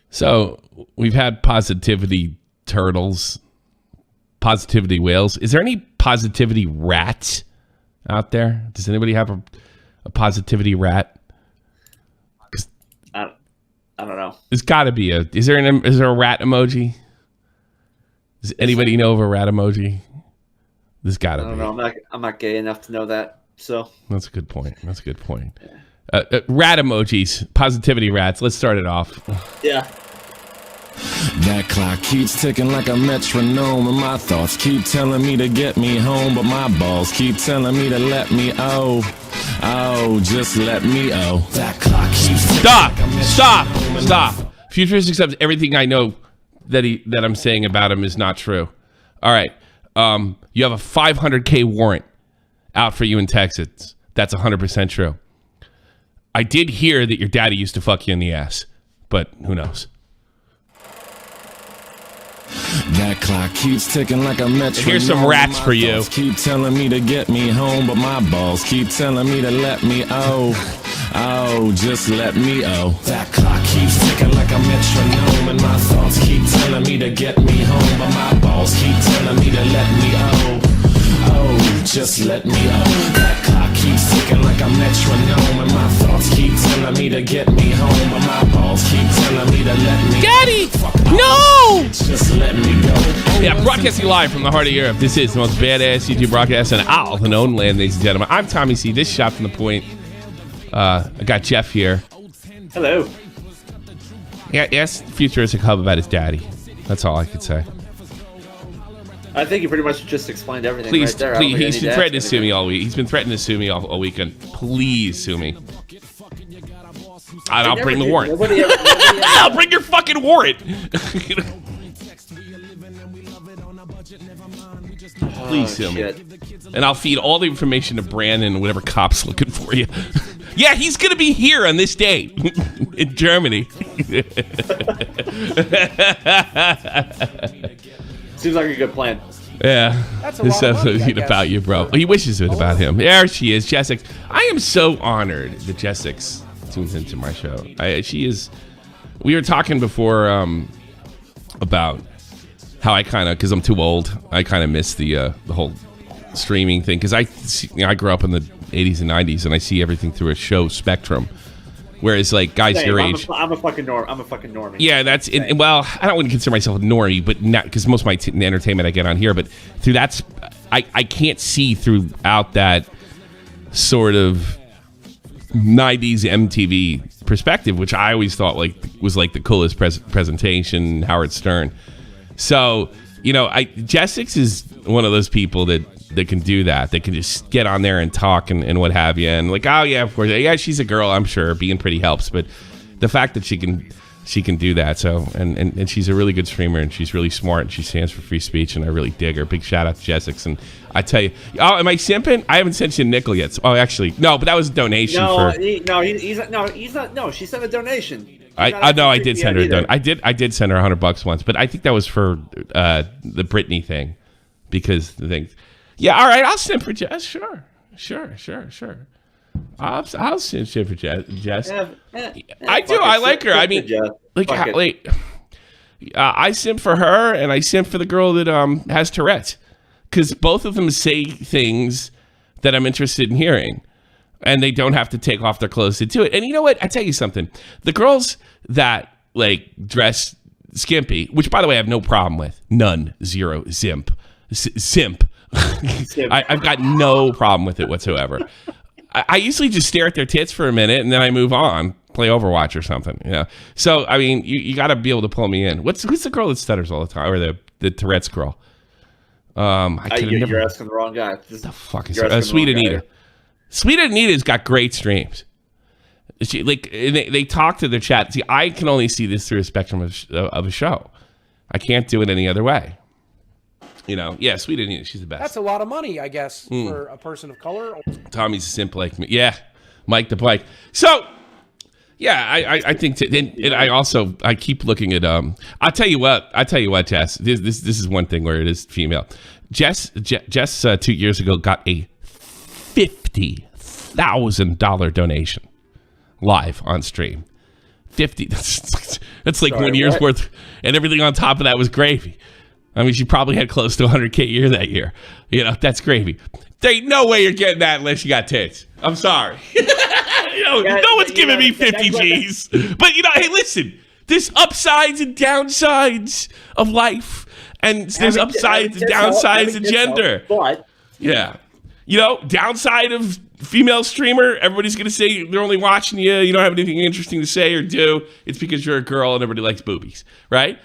So we've had positivity turtles, positivity whales. Is there any positivity rats out there? Does anybody have a positivity rat? I don't know. There's got to be is there a rat emoji? Does anybody know of a rat emoji? There's got to be. I don't know. I'm not gay enough to know that. So that's a good point. Rat emojis, positivity rats. Let's start it off. Yeah. That clock keeps ticking like a metronome, and my thoughts keep telling me to get me home, but my balls keep telling me to let me just let me That clock keeps ticking. Stop. Futurist accepts everything I know that I'm saying about him is not true. All right. You have a $500K warrant out for you in Texas. That's 100% true. I did hear that your daddy used to fuck you in the ass, but who knows? That clock keeps ticking like a metronome. Here's some rats for you. Keep telling me to get me home, but my balls keep telling me to let me just let me That clock keeps ticking like a metronome, and my thoughts keep telling me to get me home, but my balls keep telling me to let me just let me That clock keeps ticking like a metronome, and my thoughts keep telling me to get me home, but my balls keep telling me to let me Daddy! No! Just let me go. Yeah, broadcasting live from the heart of Europe. This is the most badass YouTube broadcast in all the known land, ladies and gentlemen. I'm Tommy C. This is Shot from the Point. I got Jeff here. Hello. Yeah, ask Futuristic Hub about his daddy. That's all I could say. I think you pretty much just explained everything Please, right there. please. He's been threatening to sue me all week. He's been threatening to sue me all weekend. Please sue me. And I'll bring the warrant. I'll bring your fucking warrant. Please sue me. And I'll feed all the information to Brandon and whatever cop's looking for you. Yeah, he's going to be here on this day in Germany. Seems like a good plan. Yeah. This episode about you, bro. He wishes it about him. There she is, Jessix. I am so honored that Jessix tunes into my show. She is. We were talking before about how I kind of, because I'm too old, I kind of miss the whole streaming thing. Because I grew up in the 80s and 90s, and I see everything through a show spectrum. Whereas, like, guys your age, I'm a fucking normie. Yeah, that's it. Well, I don't want to consider myself a normie, but not because most of my entertainment I get on here. But through that, I can't see throughout that sort of 90s MTV perspective, which I always thought was like the coolest presentation, Howard Stern. So, you know, Jessix is one of those people that can do that. They can just get on there and talk and what have you. And like, oh yeah, of course, yeah, she's a girl. I'm sure being pretty helps, but the fact that she can do that. So and she's a really good streamer, and she's really smart, and she stands for free speech, and I really dig her. Big shout out to Jessix. And I tell you, oh, am I simping? I haven't sent you a nickel yet. So, oh, actually, no, but that was a donation. He's not. No, she sent a donation. I did send her I did send her $100 once, but I think that was for the Britney thing, because the thing. Yeah, all right, I'll send for Jess. Sure. I'll send for Jess. I do. I like her. I mean, I simp for her, and I simp for the girl that has Tourette's, because both of them say things that I'm interested in hearing, and they don't have to take off their clothes to do it. And you know what? I tell you something. The girls that like dress skimpy, which by the way I have no problem with, none, zero, simp. I've got no problem with it whatsoever. I usually just stare at their tits for a minute and then I move on, play Overwatch or something. You know? So I mean, you got to be able to pull me in. Who's the girl that stutters all the time, or the Tourette's girl? You're asking the wrong guy. The fuck is Sweet Anita? Sweet Anita's got great streams. She they talk to their chat. See, I can only see this through a spectrum of a show. I can't do it any other way. You know, yeah, Sweet Anita, she's the best. That's a lot of money, I guess, for a person of color. Tommy's a simp like me. Yeah, Mike the Bike. So, yeah, I think, and I keep looking at, I'll tell you what, Jess, this is one thing where it is female. Jess 2 years ago got a $50,000 donation live on stream 50. That's like 1 year's worth, and everything on top of that was gravy. I mean, she probably had close to 100K a year that year. You know, that's gravy. There ain't no way you're getting that unless you got tits. I'm sorry. No one's giving me 50 G's. But, hey, listen. There's upsides and downsides of life. And there's upsides and downsides of gender. But yeah. Downside of female streamer, everybody's going to say they're only watching you. You don't have anything interesting to say or do. It's because you're a girl and everybody likes boobies, right?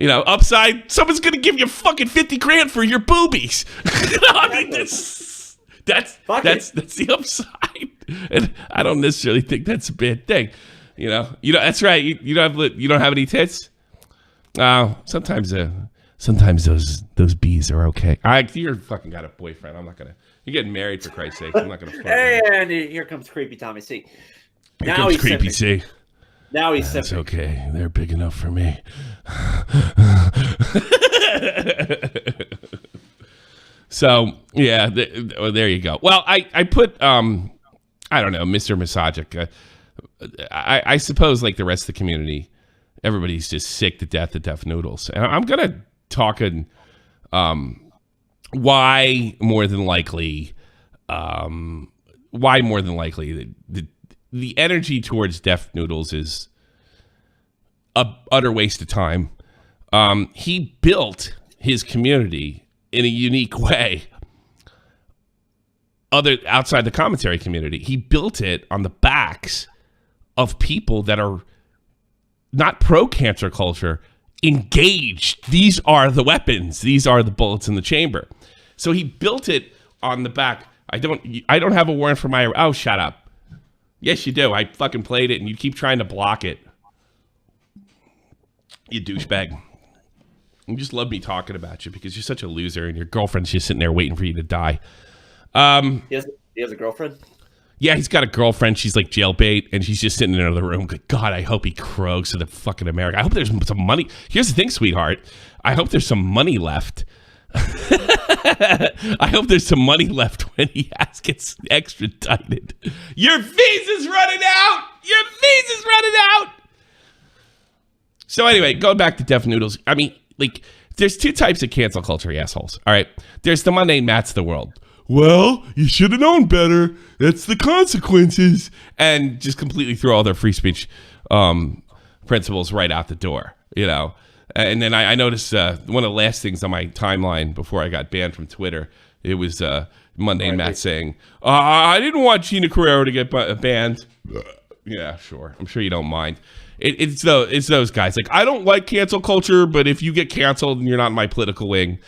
Upside, someone's going to give you fucking 50 grand for your boobies. I mean, that's the upside. And I don't necessarily think that's a bad thing. That's right. You don't have any tits. Sometimes those bees are okay. You're fucking got a boyfriend. I'm not gonna. You're getting married, for Christ's sake. I'm not gonna. And here comes creepy Tommy C. Here comes creepy C. Now he's That's okay. They're big enough for me. So yeah, there you go. Well, I put I don't know, Mr. Misogynistic. I suppose like the rest of the community, everybody's just sick to death of Deaf Noodles, and I'm gonna talk why more than likely the energy towards Deaf Noodles is a utter waste of time. He built his community in a unique way. Outside the commentary community, he built it on the backs of people that are not pro cancer culture, engaged. These are the weapons. These are the bullets in the chamber. So he built it on the back. I don't have a warrant for my. Oh, shut up. Yes, you do. I fucking played it, and you keep trying to block it. You douchebag. You just love me talking about you because you're such a loser, and your girlfriend's just sitting there waiting for you to die. He has a girlfriend? Yeah, he's got a girlfriend. She's like jailbait, and she's just sitting in another room. God, I hope he croaks to the fucking America. I hope there's some money. Here's the thing, sweetheart. I hope there's some money left. I hope there's some money left when he gets extradited. Your visa's running out. Your visa's running out. So anyway, going back to Deaf Noodles. I mean, like, there's two types of cancel culture assholes. All right, there's the mundane Matts of the world. Well, you should have known better. That's the consequences. And just completely throw all their free speech principles right out the door, And then I noticed one of the last things on my timeline before I got banned from Twitter, it was Mundane Matt saying, I didn't want Gina Carrero to get banned. Yeah, sure. I'm sure you don't mind. It's those guys. Like, I don't like cancel culture, but if you get canceled and you're not in my political wing,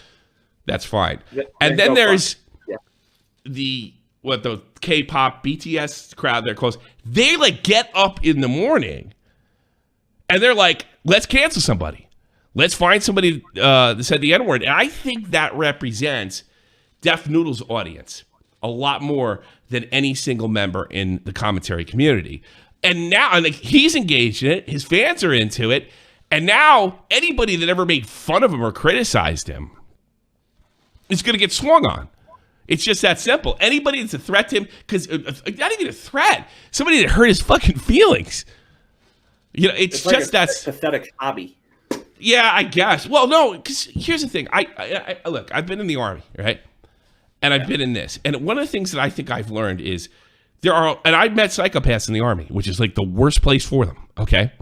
that's fine. And then there's the K-pop BTS crowd, they're close. They like get up in the morning and they're like, let's cancel somebody. Let's find somebody that said the N-word. And I think that represents Deaf Noodles' audience a lot more than any single member in the commentary community. And now he's engaged in it. His fans are into it. And now anybody that ever made fun of him or criticized him is going to get swung on. It's just that simple. Anybody that's a threat to him, because not even a threat, somebody that hurt his fucking feelings. It's like just that's pathetic hobby. Yeah, I guess. Well, no, because here's the thing. I look, I've been in the Army, right? And I've been in this. And one of the things that I think I've learned is and I've met psychopaths in the Army, which is like the worst place for them, okay?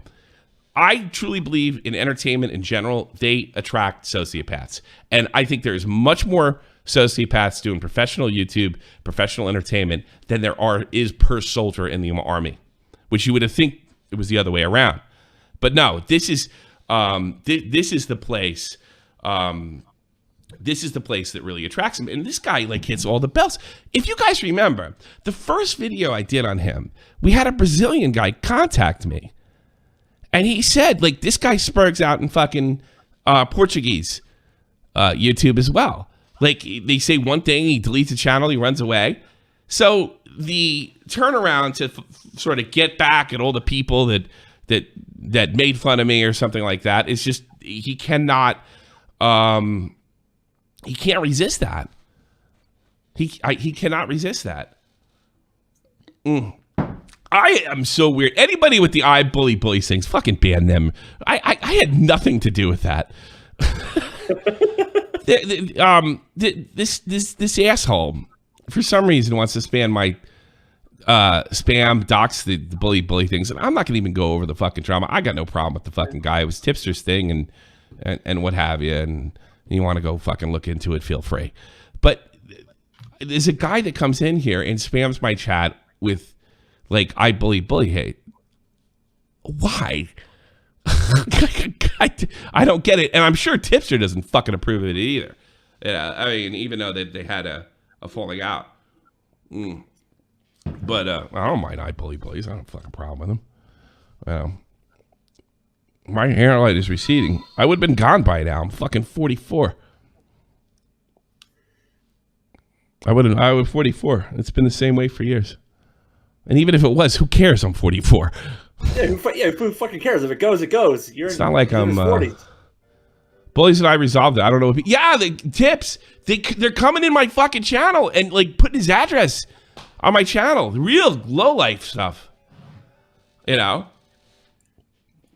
I truly believe in entertainment in general, they attract sociopaths. And I think there's much more sociopaths doing professional YouTube, professional entertainment than there is per soldier in the Army, which you would have think it was the other way around. But no, this is the place. This is the place that really attracts him. And this guy like hits all the bells. If you guys remember, the first video I did on him, we had a Brazilian guy contact me. And he said, like, this guy spurgs out in fucking Portuguese YouTube as well. Like, they say one thing, he deletes the channel, he runs away. So the turnaround to sort of get back at all the people that made fun of me or something like that is just, he cannot, he can't resist that. He cannot resist that. I am so weird. Anybody with the I bully things, fucking ban them. I had nothing to do with that. This asshole, for some reason, wants to spam my spam docs the bully things, and I'm not gonna even go over the fucking drama. I got no problem with the fucking guy. It was tipster's thing and what have you, and you want to go fucking look into it, feel free. But there's a guy that comes in here and spams my chat with like I bully hate. Why? I don't get it, and I'm sure Tipster doesn't fucking approve of it either. Yeah, I mean, even though they had a falling out. But I don't mind I bullies. I don't have a fucking problem with them. My hairline is receding. I would have been gone by now. I'm fucking 44. I was 44. It's been the same way for years. And even if it was, who cares? I'm 44. Yeah, who fucking cares? If it goes, it goes. It's not like I'm... Bullies and I resolved it. I don't know if... the tips. They're coming in my fucking channel and like putting his address on my channel. Real low-life stuff. You know?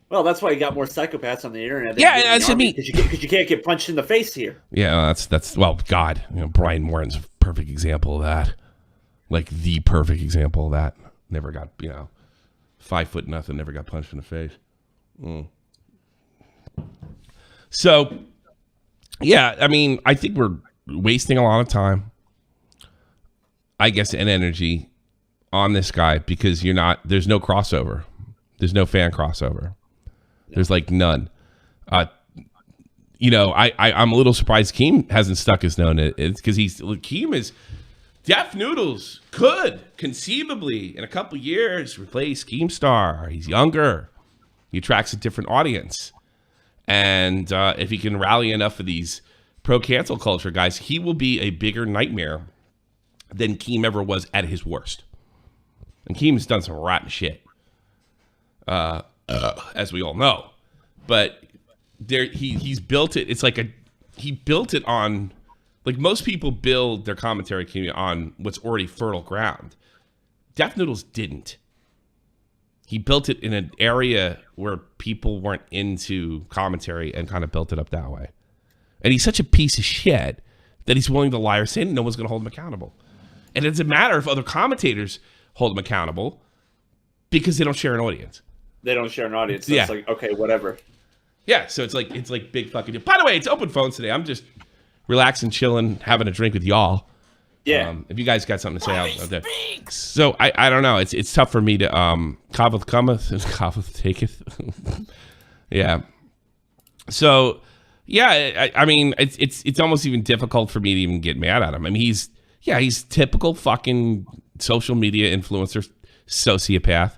Well, that's why you got more psychopaths on the internet. Yeah, that's what I mean. Because you can't get punched in the face here. Yeah, that's well, God. Brian Moran's a perfect example of that. Like, the perfect example of that. Never got, 5 foot nothing, never got punched in the face. So, yeah, I mean, I think we're wasting a lot of time, I guess, and energy on this guy because there's no crossover. There's no fan crossover. There's like none. I'm a little surprised Keem hasn't stuck his nose in it. It's because Keem is... Def Noodles could conceivably, in a couple years, replace Keemstar. He's younger. He attracts a different audience. And if he can rally enough of these pro-cancel culture guys, he will be a bigger nightmare than Keem ever was at his worst. And Keem has done some rotten shit, as we all know. But he's built it. It's like he built it on... Like, most people build their commentary community on what's already fertile ground. Def Noodles didn't. He built it in an area where people weren't into commentary and kind of built it up that way. And he's such a piece of shit that he's willing to lie or say no one's going to hold him accountable. And it doesn't matter if other commentators hold him accountable because they don't share an audience. They don't share an audience. So yeah. It's like, okay, whatever. Yeah, so it's like big fucking deal. By the way, it's open phones today. I'm just... relaxing, chilling, having a drink with y'all. Yeah. If you guys got something to say out there. So I don't know. It's tough for me to Kaveth cometh and Kaveth taketh. Yeah. So yeah, I mean it's almost even difficult for me to even get mad at him. I mean he's typical fucking social media influencer sociopath.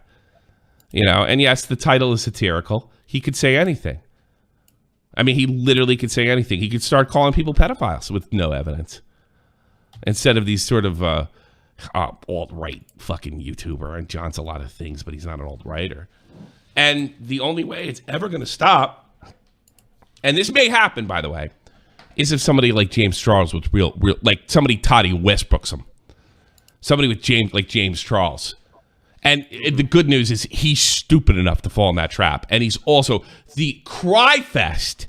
And yes, the title is satirical. He could say anything. I mean, he literally could say anything. He could start calling people pedophiles with no evidence. Instead of these sort of alt-right fucking YouTuber. And John's a lot of things, but he's not an alt-righter. And the only way it's ever going to stop, and this may happen, by the way, is if somebody like James Charles with real like somebody Toddy Westbrooks him. Somebody with James Charles. And the good news is he's stupid enough to fall in that trap. And he's also the cry fest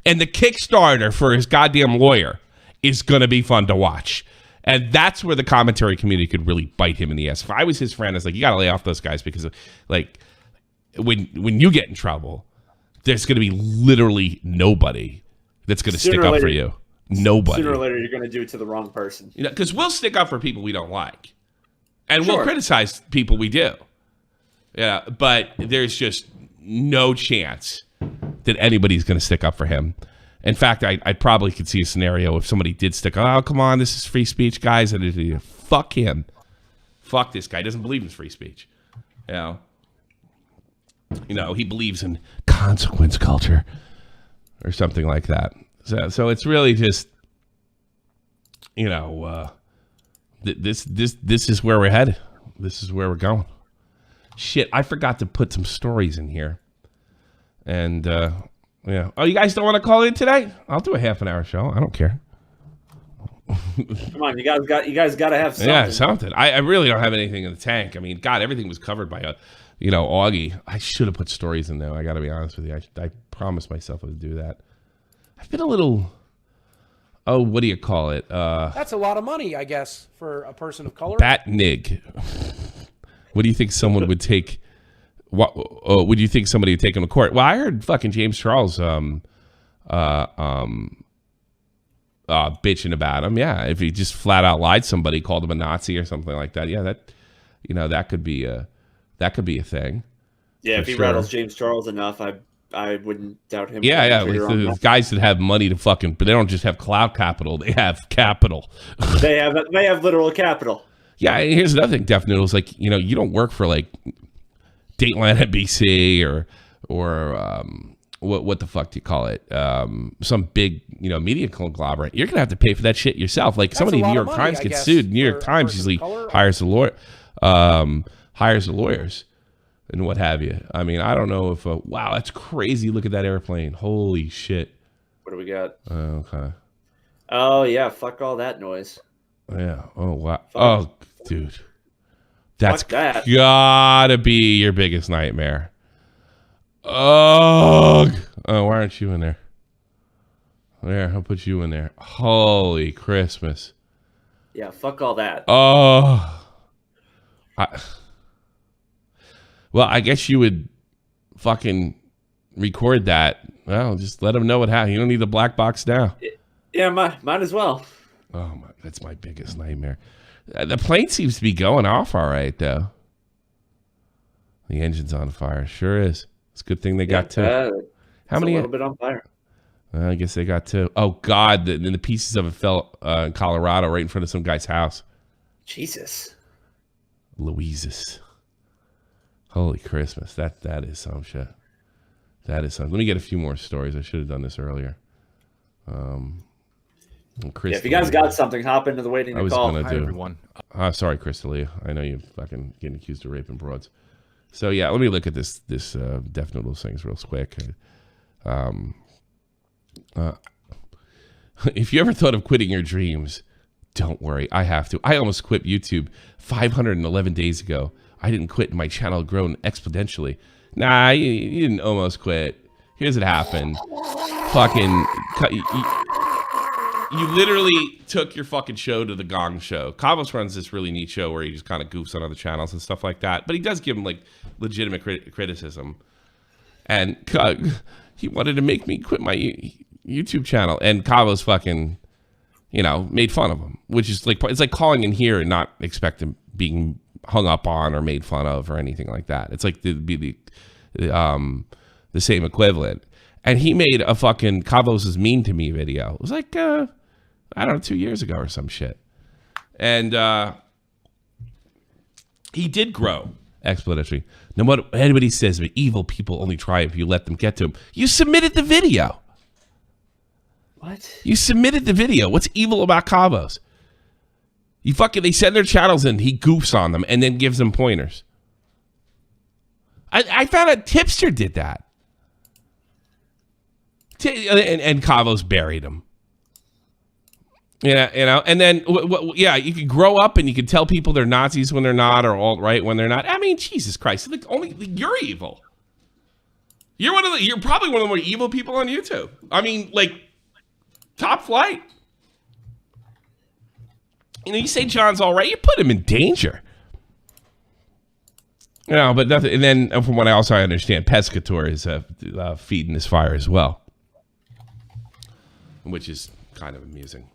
and the Kickstarter for his goddamn lawyer is going to be fun to watch. And that's where the commentary community could really bite him in the ass. If I was his friend, I was like, you got to lay off those guys because like when you get in trouble, there's going to be literally nobody that's going to stick up for you. Nobody. Sooner or later, you're going to do it to the wrong person. Because we'll stick up for people we don't like. And we'll criticize people we do. Yeah, but there's just no chance that anybody's going to stick up for him. In fact, I probably could see a scenario if somebody did stick up. Oh, come on, this is free speech, guys. And fuck him. Fuck this guy. He doesn't believe in free speech. He believes in consequence culture or something like that. So it's really just, This is where we're headed. This is where we're going. Shit, I forgot to put some stories in here. And, Oh, you guys don't want to call in today? I'll do a half an hour show. I don't care. Come on, you guys got to have something. Yeah, something. I really don't have anything in the tank. I mean, God, everything was covered by Augie. I should have put stories in there. I got to be honest with you. I promised myself I would do that. I've been a little. Oh, what do you call it? That's a lot of money, I guess, for a person of color. Bat nig. What do you think someone would take? What would you think somebody would take him to court? Well, I heard fucking James Charles bitching about him. Yeah, if he just flat out lied to somebody, called him a Nazi or something like that. Yeah, that could be a thing. Yeah, if he rattles James Charles enough, I wouldn't doubt him. Yeah. There's guys that have money to fucking, but they don't just have cloud capital. They have capital. they have literal capital. Yeah, and here's another thing, Def Noodles. Like, you don't work for like Dateline NBC or what the fuck do you call it? Some big media conglomerate. You're gonna have to pay for that shit yourself. Like somebody in New York Times gets sued. New York Times usually hires the lawyers and what have you. I mean, I don't know if wow, that's crazy. Look at that airplane. Holy shit. What do we got? Okay. Oh yeah, fuck all that noise. Yeah. Oh wow. Oh dude. That's that. Gotta be your biggest nightmare. Oh, why aren't you in there? There, I'll put you in there. Holy Christmas. Yeah, fuck all that. Oh. Well, I guess you would fucking record that. Well, just let them know what happened. You don't need a black box now. Yeah, might as well. Oh, that's my biggest nightmare. The plane seems to be going off all right, though. The engine's on fire. Sure is. It's a good thing they got two. How many? A little bit on fire. I guess they got two. Oh, God. The pieces of it fell in Colorado right in front of some guy's house. Jesus. Louises. Holy Christmas. That is some shit. That is some. Let me get a few more stories. I should have done this earlier. If you guys got something, hop into the waiting to call. Hi, everyone. Sorry, Crystalia. I know you're fucking getting accused of raping broads. So, yeah, let me look at this Def Noodles things real quick. If you ever thought of quitting your dreams, don't worry. I have to. I almost quit YouTube 511 days ago. I didn't quit. My channel had grown exponentially. Nah, you didn't almost quit. Here's what happened. Fucking... You literally took your fucking show to the Gong Show. Cavos runs this really neat show where he just kind of goofs on other channels and stuff like that. But he does give him like legitimate criticism. And he wanted to make me quit my YouTube channel. And Cavos fucking, made fun of him. Which is like, it's like calling in here and not expecting being hung up on or made fun of or anything like that. It's like the same equivalent. And he made a fucking Cavos is mean to me video. It was like, I don't know, 2 years ago or some shit. And he did grow exponentially. No matter what anybody says, but evil people only try if you let them get to them. You submitted the video. What? You submitted the video. What's evil about Cavos? They send their channels in, he goofs on them and then gives them pointers. I found out Tipster did that. And Cavos buried him. And then, you can grow up and you can tell people they're Nazis when they're not, or alt-right when they're not. I mean, Jesus Christ, you're evil. You're probably one of the more evil people on YouTube. I mean, like, top flight. You say John's all right, you put him in danger. But nothing. And then, from what I understand, Pescator is feeding this fire as well. Which is kind of amusing.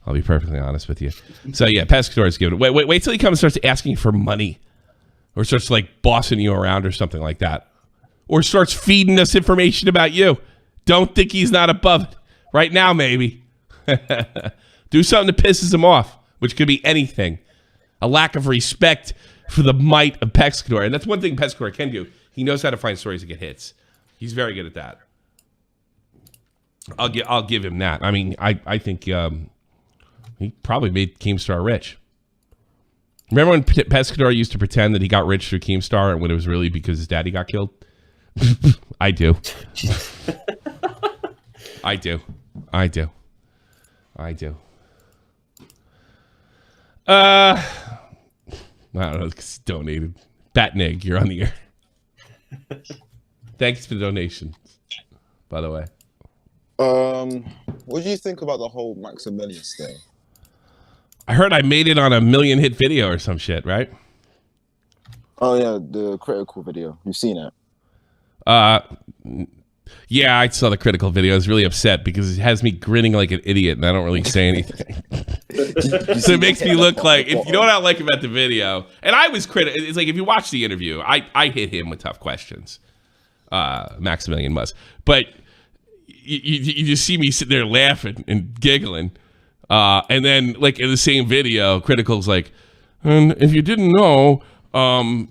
I'll be perfectly honest with you. So yeah, Pescator is giving. Wait till he comes and starts asking for money, or starts like bossing you around or something like that, or starts feeding us information about you. Don't think he's not above it. Right now, maybe. Do something that pisses him off, which could be anything. A lack of respect for the might of Pescator, and that's one thing Pescator can do. He knows how to find stories that get hits. He's very good at that. I'll give him that. I mean, I think he probably made Keemstar rich. Remember when Pescator used to pretend that he got rich through Keemstar, and when it was really because his daddy got killed? I do. I do. I don't know. It's donated. Batnig, you're on the air. Thanks for the donation, by the way. What do you think about the whole Maximilian thing? I heard I made it on a 1 million hit video or some shit, right? Oh yeah, the critical video. You've seen it? Yeah, I saw the critical video. I was really upset because it has me grinning like an idiot and I don't really say anything. So it makes me look like, if you know what I like about the video, and I was critical. It's like if you watch the interview, I hit him with tough questions, Maximilian Must. But you just see me sitting there laughing and giggling. And then, like, in the same video, Critical's like, and if you didn't know,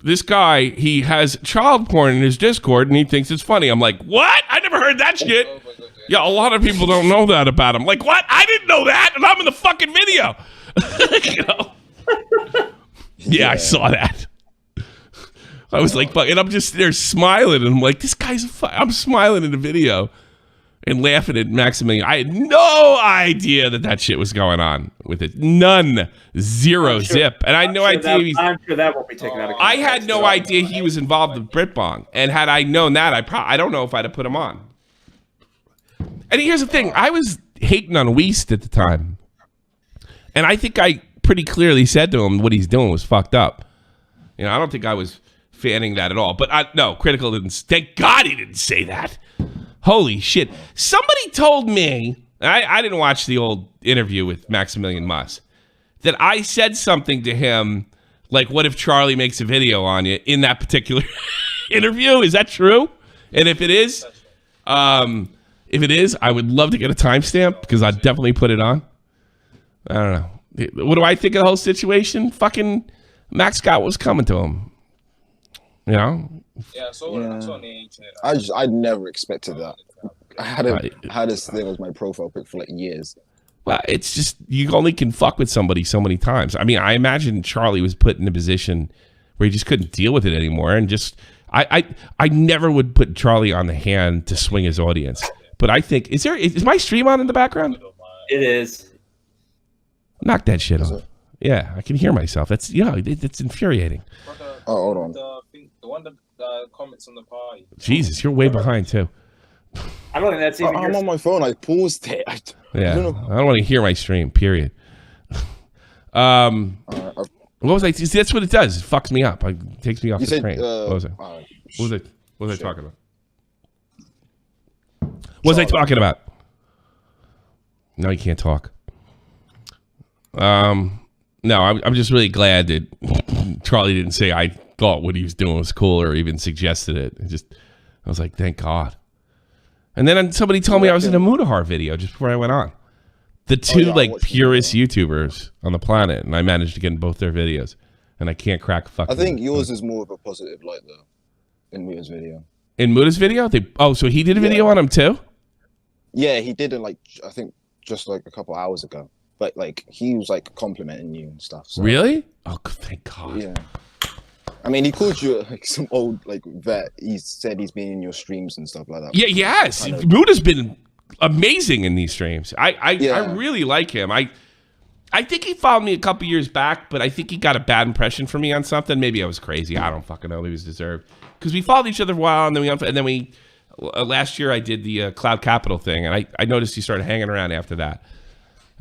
this guy, he has child porn in his Discord and he thinks it's funny. I'm like, what? I never heard that shit. Yeah, a lot of people don't know that about him. Like, what? I didn't know that, and I'm in the fucking video. You know? Yeah, I saw that. I was like, and I'm just there smiling, and I'm like, this guy's I'm smiling in the video and laughing at Maximilian. I had no idea that shit was going on with it. None. Zero zip. And I had no idea. I'm sure that won't be taken out of context. I had no idea he was involved with Britbong. And had I known that, I don't know if I'd have put him on. And here's the thing. I was hating on Weist at the time. And I think I pretty clearly said to him what he's doing was fucked up. You know, I don't think I was fanning that at all. But no, Critical didn't. Thank God he didn't say that. Holy shit. Somebody told me, I didn't watch the old interview with Maximilian Must, that I said something to him like, what if Charlie makes a video on you in that particular interview? Is that true? And if it is, I would love to get a timestamp because I'd definitely put it on. I don't know. What do I think of the whole situation? Fucking Max got what was coming to him. You know? Yeah, so on the internet. I never expected that. I had this thing as my profile pic for like years. Well, it's just, you only can fuck with somebody so many times. I mean, I imagine Charlie was put in a position where he just couldn't deal with it anymore, and just I never would put Charlie on the hand to swing his audience. But I think, is my stream on in the background? It is. Knock that shit off. Yeah, I can hear myself. That's, it's infuriating. Oh, hold on. The one that comments on the party. Jesus, you're way behind too. I don't think that's even. I'm on my phone. I paused it. I don't want to hear my stream. Period. What was I? That's what it does. It fucks me up. It takes me off the train. What was it? What was I talking about? What was I talking about? No, you can't talk. No, I'm just really glad that Charlie didn't say I thought what he was doing was cool or even suggested it. I was like, thank God. And then somebody told me I was in a Mudahar video just before I went on. The two purest YouTubers on the planet, and I managed to get in both their videos. And I can't crack fucking. I think yours is more of a positive light though. In Muda's video. In Muda's video? So he did a video on him too? Yeah, he did it I think just like a couple hours ago. But like he was like complimenting you and stuff. So. Really? Oh, thank God. Yeah. I mean, he called you like some old like vet. He said he's been in your streams and stuff like that. Yeah, yes. Muda's been amazing in these streams. I really like him. I think he followed me a couple years back, but I think he got a bad impression for me on something. Maybe I was crazy. I don't fucking know. Maybe it was deserved. Because we followed each other a while, and then we last year I did the Cloud Capital thing, and I noticed he started hanging around after that.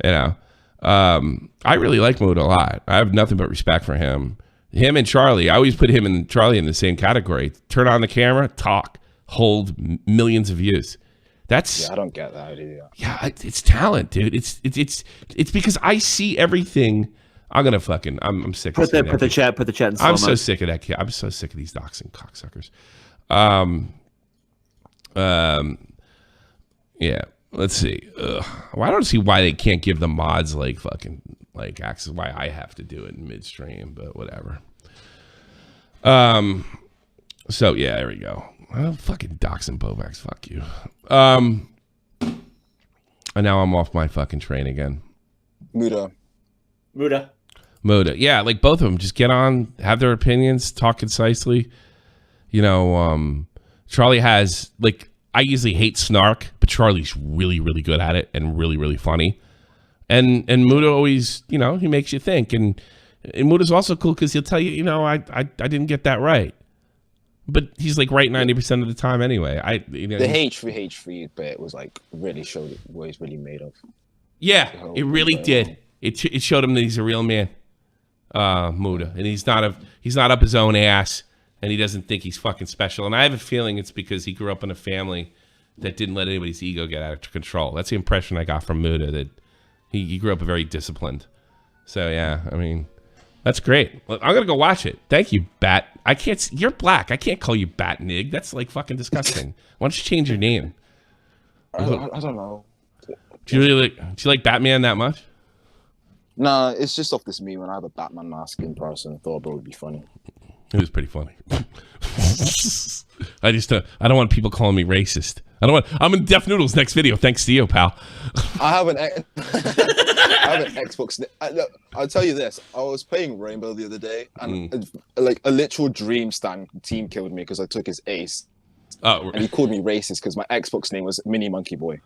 You know, I really like Muda a lot. I have nothing but respect for him. Him and Charlie, I always put him and Charlie in the same category. Turn on the camera, talk, hold millions of views. That's I don't get that idea. Yeah, it's talent, dude. It's because I see everything. I'm sick. Put the chat in slow I'm so sick of that kid. I'm so sick of these doxing cocksuckers. Yeah. Let's see. Well, I don't see why they can't give the mods access. Why I have to do it in midstream, but whatever. So yeah, there we go. Fucking doxing Bovax. Fuck you. And now I'm off my fucking train again. Muda. Yeah, like both of them. Just get on, have their opinions, talk concisely. You know, Charlie has I usually hate snark, but Charlie's really, really good at it and really, really funny. And Muda always, he makes you think. And Muda's also cool because he'll tell you, I didn't get that right. But he's like right 90% of the time anyway. The H3 bit was like really showed what he's really made of. Yeah, it really did. It showed him that he's a real man, Muda, and he's not up his own ass, and he doesn't think he's fucking special. And I have a feeling it's because he grew up in a family that didn't let anybody's ego get out of control. That's the impression I got from Muda, that he grew up very disciplined. So yeah, I mean, that's great. Well, I'm gonna go watch it. Thank you, Bat. You're black. I can't call you Bat Nig. That's like fucking disgusting. Why don't you change your name? I don't know. Do you like Batman that much? Nah, it's just off this meme. When I have a Batman mask in person, I thought it would be funny. It was pretty funny. I don't want people calling me racist. I'm in Def Noodles next video. Thanks to you, pal. I have an Xbox. I'll tell you this. I was playing Rainbow the other day, and like a literal dream stand team killed me because I took his ace. Oh, and he called me racist because my Xbox name was Mini Monkey Boy.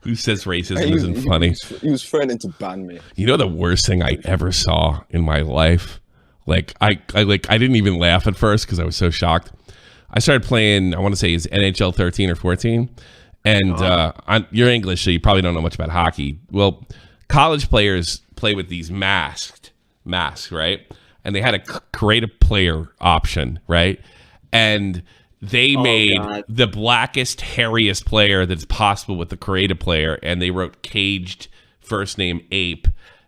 Who says racism isn't funny? He was threatening to ban me. You know the worst thing I ever saw in my life? Like I didn't even laugh at first because I was so shocked. I started playing, I want to say it's NHL 13 or 14. And you're English, so you probably don't know much about hockey. Well, college players play with these masks, right? And they had a create a player option, right? And they made the blackest, hairiest player that's possible with the create a player, and they wrote caged first name Ape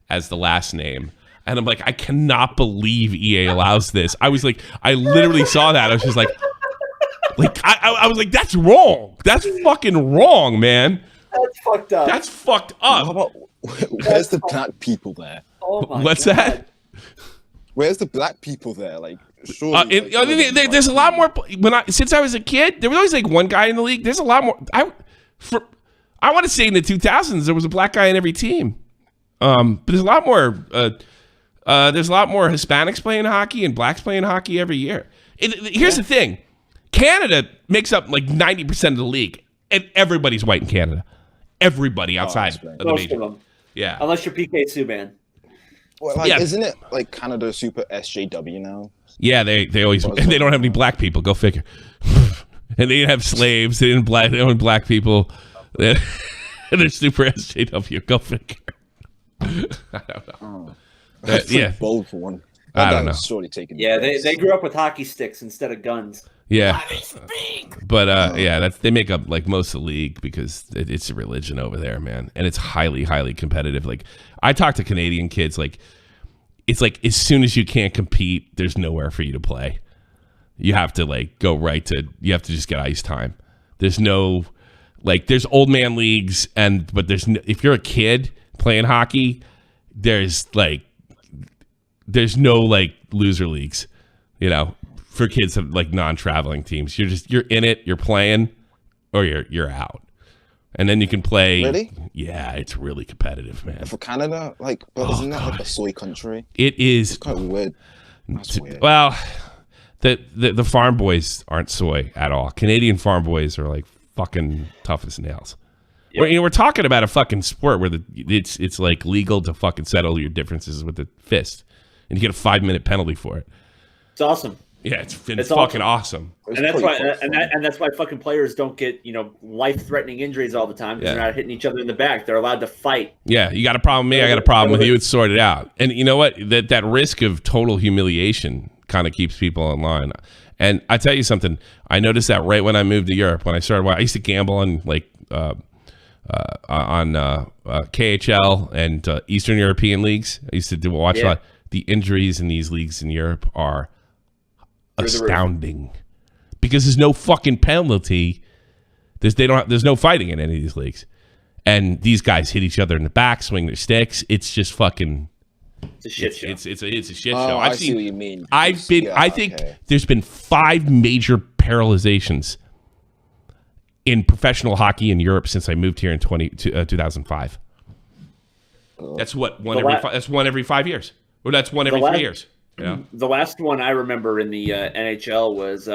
as the last name. And I'm like, I cannot believe EA allows this. I was like, I literally saw that. I was just like I was like, that's wrong. That's fucking wrong, man. That's fucked up. That's fucked up. How about, where's the black people there? Oh my What's God. that? Where's the black people there? Like, surely, there's a lot more. Since I was a kid, there was always like one guy in the league. There's a lot more. I want to say in the 2000s there was a black guy in every team. But there's a lot more. There's a lot more Hispanics playing hockey and blacks playing hockey every year. Here's the thing: Canada makes up like 90% of the league, and everybody's white in Canada. Everybody outside of the Most major. of them. Yeah. Unless you're PK Subban. well, like, isn't it like Canada super SJW now? Yeah, they always they don't have any black people. Go figure. And they didn't have slaves. They don't have black people. They're super SJW. Go figure. I don't know. Yeah, bold for one. I don't know. Surely taking. Yeah, they grew up with hockey sticks instead of guns. Yeah, but they make up like most of the league because it's a religion over there, man, and it's highly, highly competitive. Like I talk to Canadian kids, like it's like as soon as you can't compete, there's nowhere for you to play. You have to you have to just get ice time. There's no there's old man leagues, but if you're a kid playing hockey, there's no loser leagues, for kids of non-traveling teams. You're in it, you're playing, or you're out. And then you can play. Really? Yeah, it's really competitive, man. For Canada, but isn't that like a soy country? It is. It's kind of weird. That's weird. Well, the farm boys aren't soy at all. Canadian farm boys are fucking tough as nails. Yep. We're talking about a fucking sport where it's legal to fucking settle your differences with the fist, and you get a 5-minute penalty for it. It's awesome. Yeah, it's fucking awesome. And that's why that's why fucking players don't get life-threatening injuries all the time because they're not hitting each other in the back. They're allowed to fight. Yeah, you got a problem with me, I got a problem with you. It's sorted out. And you know what? That risk of total humiliation kind of keeps people in line. And I tell you something, I noticed that right when I moved to Europe. When I started, I used to gamble on KHL and Eastern European leagues. I used to watch a lot. The injuries in these leagues in Europe are astounding because there's no fucking penalty. There's no fighting in any of these leagues, and these guys hit each other in the back, swing their sticks. It's just fucking. It's a shit show. It's a shit show. I see what you mean. I think there's been 5 major paralyzations in professional hockey in Europe since I moved here in 2005. That's one every 5 years. Or that's one every 3 years. Yeah. The last one I remember in the NHL was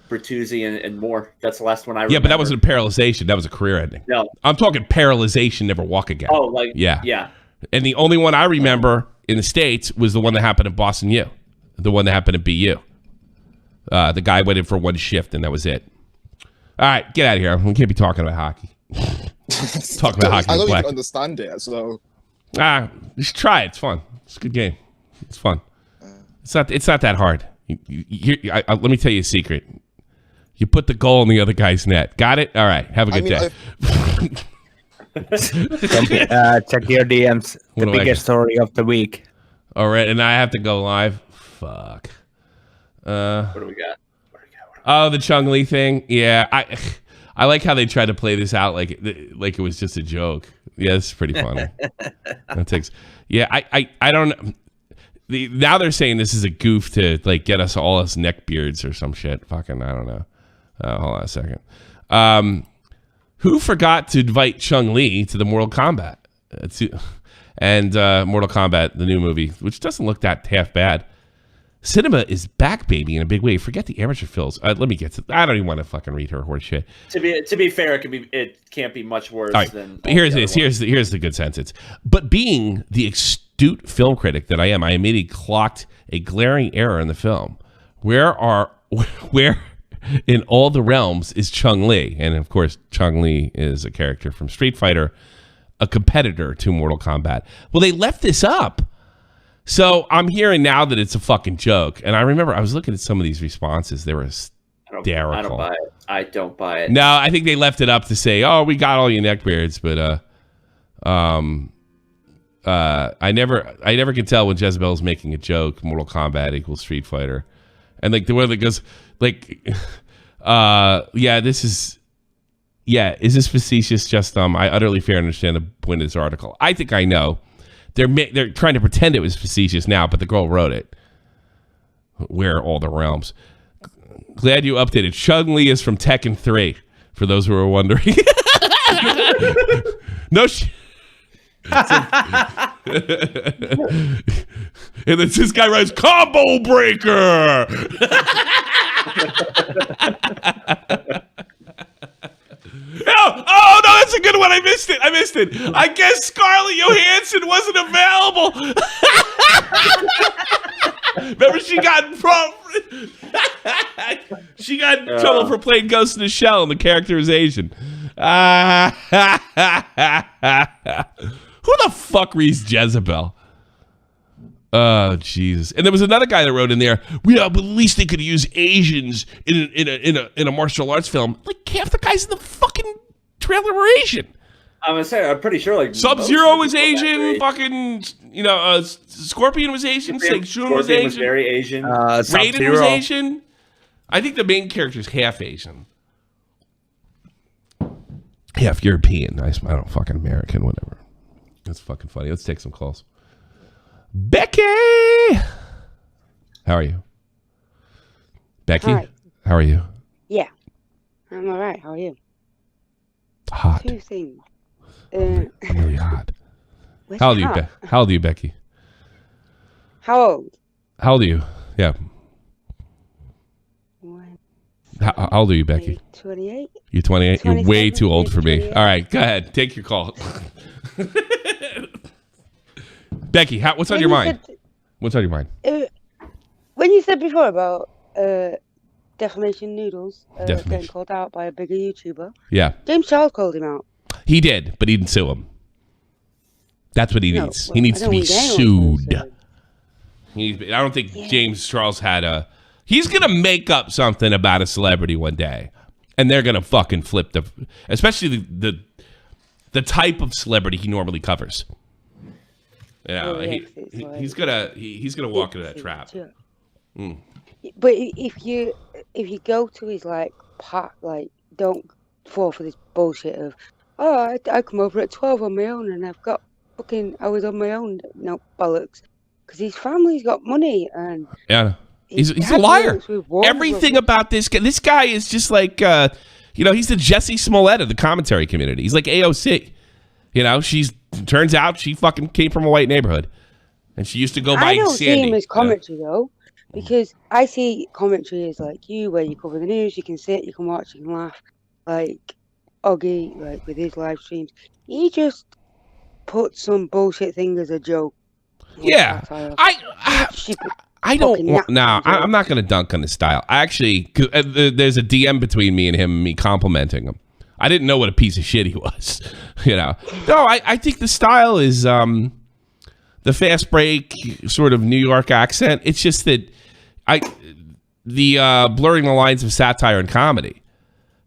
Bertuzzi and more. That's the last one I remember. Yeah, but that wasn't a paralyzation. That was a career ending. No. I'm talking paralyzation, never walk again. Oh, like, yeah. Yeah. And the only one I remember in the States was the one that happened in Boston U, the one that happened at BU. The guy went in for one shift, and that was it. All right, get out of here. We can't be talking about hockey. Talk about hockey. I don't black. even understand it, so. You should try it. It's fun. It's a good game. It's fun. It's not that hard. Let me tell you a secret. You put the goal in the other guy's net. Got it? All right. Have a good day. Check your DMs. The biggest story of the week. All right, and I have to go live. Fuck. What do we got? Oh, the Chung Lee thing. Yeah, I like how they tried to play this out like it was just a joke. Yeah, it's pretty funny. That takes. Yeah, I don't. Now they're saying this is a goof to like get us all as neck beards or some shit. Fucking, I don't know. Hold on a second. Who forgot to invite Chung Lee to the Mortal Kombat? Mortal Kombat, the new movie, which doesn't look that half bad. Cinema is back, baby, in a big way. Forget the amateur films. Let me get to. I don't even want to fucking read her horse shit. To be fair, it can't be much worse than. But here's the good sentence. But being the astute film critic that I am, I immediately clocked a glaring error in the film. Where in all the realms is Chung Lee? And of course, Chung Lee is a character from Street Fighter, a competitor to Mortal Kombat. Well, they left this up. So I'm hearing now that it's a fucking joke. And I remember I was looking at some of these responses. They were hysterical. I don't buy it. I don't buy it. No, I think they left it up to say, "Oh, we got all your neckbeards," but I never can tell when Jezebel's making a joke. Mortal Kombat equals Street Fighter, and like the one that goes like, is this facetious? Just I utterly fair and understand the point of this article. I think I know. They're trying to pretend it was facetious now, but the girl wrote it. Where are all the realms? Glad you updated. Chung Lee is from Tekken 3, for those who are wondering. No and then this guy writes, Combo Breaker! Oh, no, that's a good one. I missed it. I guess Scarlett Johansson wasn't available. Remember, she got in trouble for playing Ghost in the Shell, and the character is Asian. Who the fuck reads Jezebel? Oh, Jesus. And there was another guy that wrote in there, but at least they could use Asians in a martial arts film. Like, half the guys in the fucking trailer were Asian. I'm gonna say, I'm pretty sure, like, Sub-Zero was Asian, fucking, Scorpion was Asian, Sing-Shun was Asian. Was very Asian. Raiden was Asian. I think the main character is half Asian. Half European. I don't fucking American, whatever. That's fucking funny. Let's take some calls. Becky! How are you? Becky? Hi. How are you? Yeah. I'm all right. How are you? Hot. Two things. I'm really hot. How old are you, Becky? How old? How old are you? Yeah. How old are you, Becky? 28. You're 28? You're way too old for me. All right, go ahead. Take your call. Becky, what's on your mind? What's on your mind? When you said before about Defamation Noodles getting called out by a bigger YouTuber. Yeah. James Charles called him out. He did, but he didn't sue him. That's what he needs. He needs to be sued. I don't think James Charles had he's going to make up something about a celebrity one day. And they're going to fucking flip especially the type of celebrity he normally covers. He's gonna walk into that trap. Mm. But if you go to his don't fall for this bullshit of I come over at 12 on my own and I was on my own. No bollocks, because his family's got money and he's a liar. Everything about this guy is just like he's the Jesse Smollett of the commentary community. He's like AOC. Turns out she fucking came from a white neighborhood, and she used to go by Sandy. I don't see him as commentary though. Because I see commentary as like you, where you cover the news, you can sit, you can watch, you can laugh. Like Oggy, like with his live streams, he just put some bullshit thing as a joke. Yeah, I don't want. No, I'm not going to dunk on his style. Actually, there's a DM between me and him, and me complimenting him. I didn't know what a piece of shit he was. No, I think the style is the fast break sort of New York accent. It's just that blurring the lines of satire and comedy.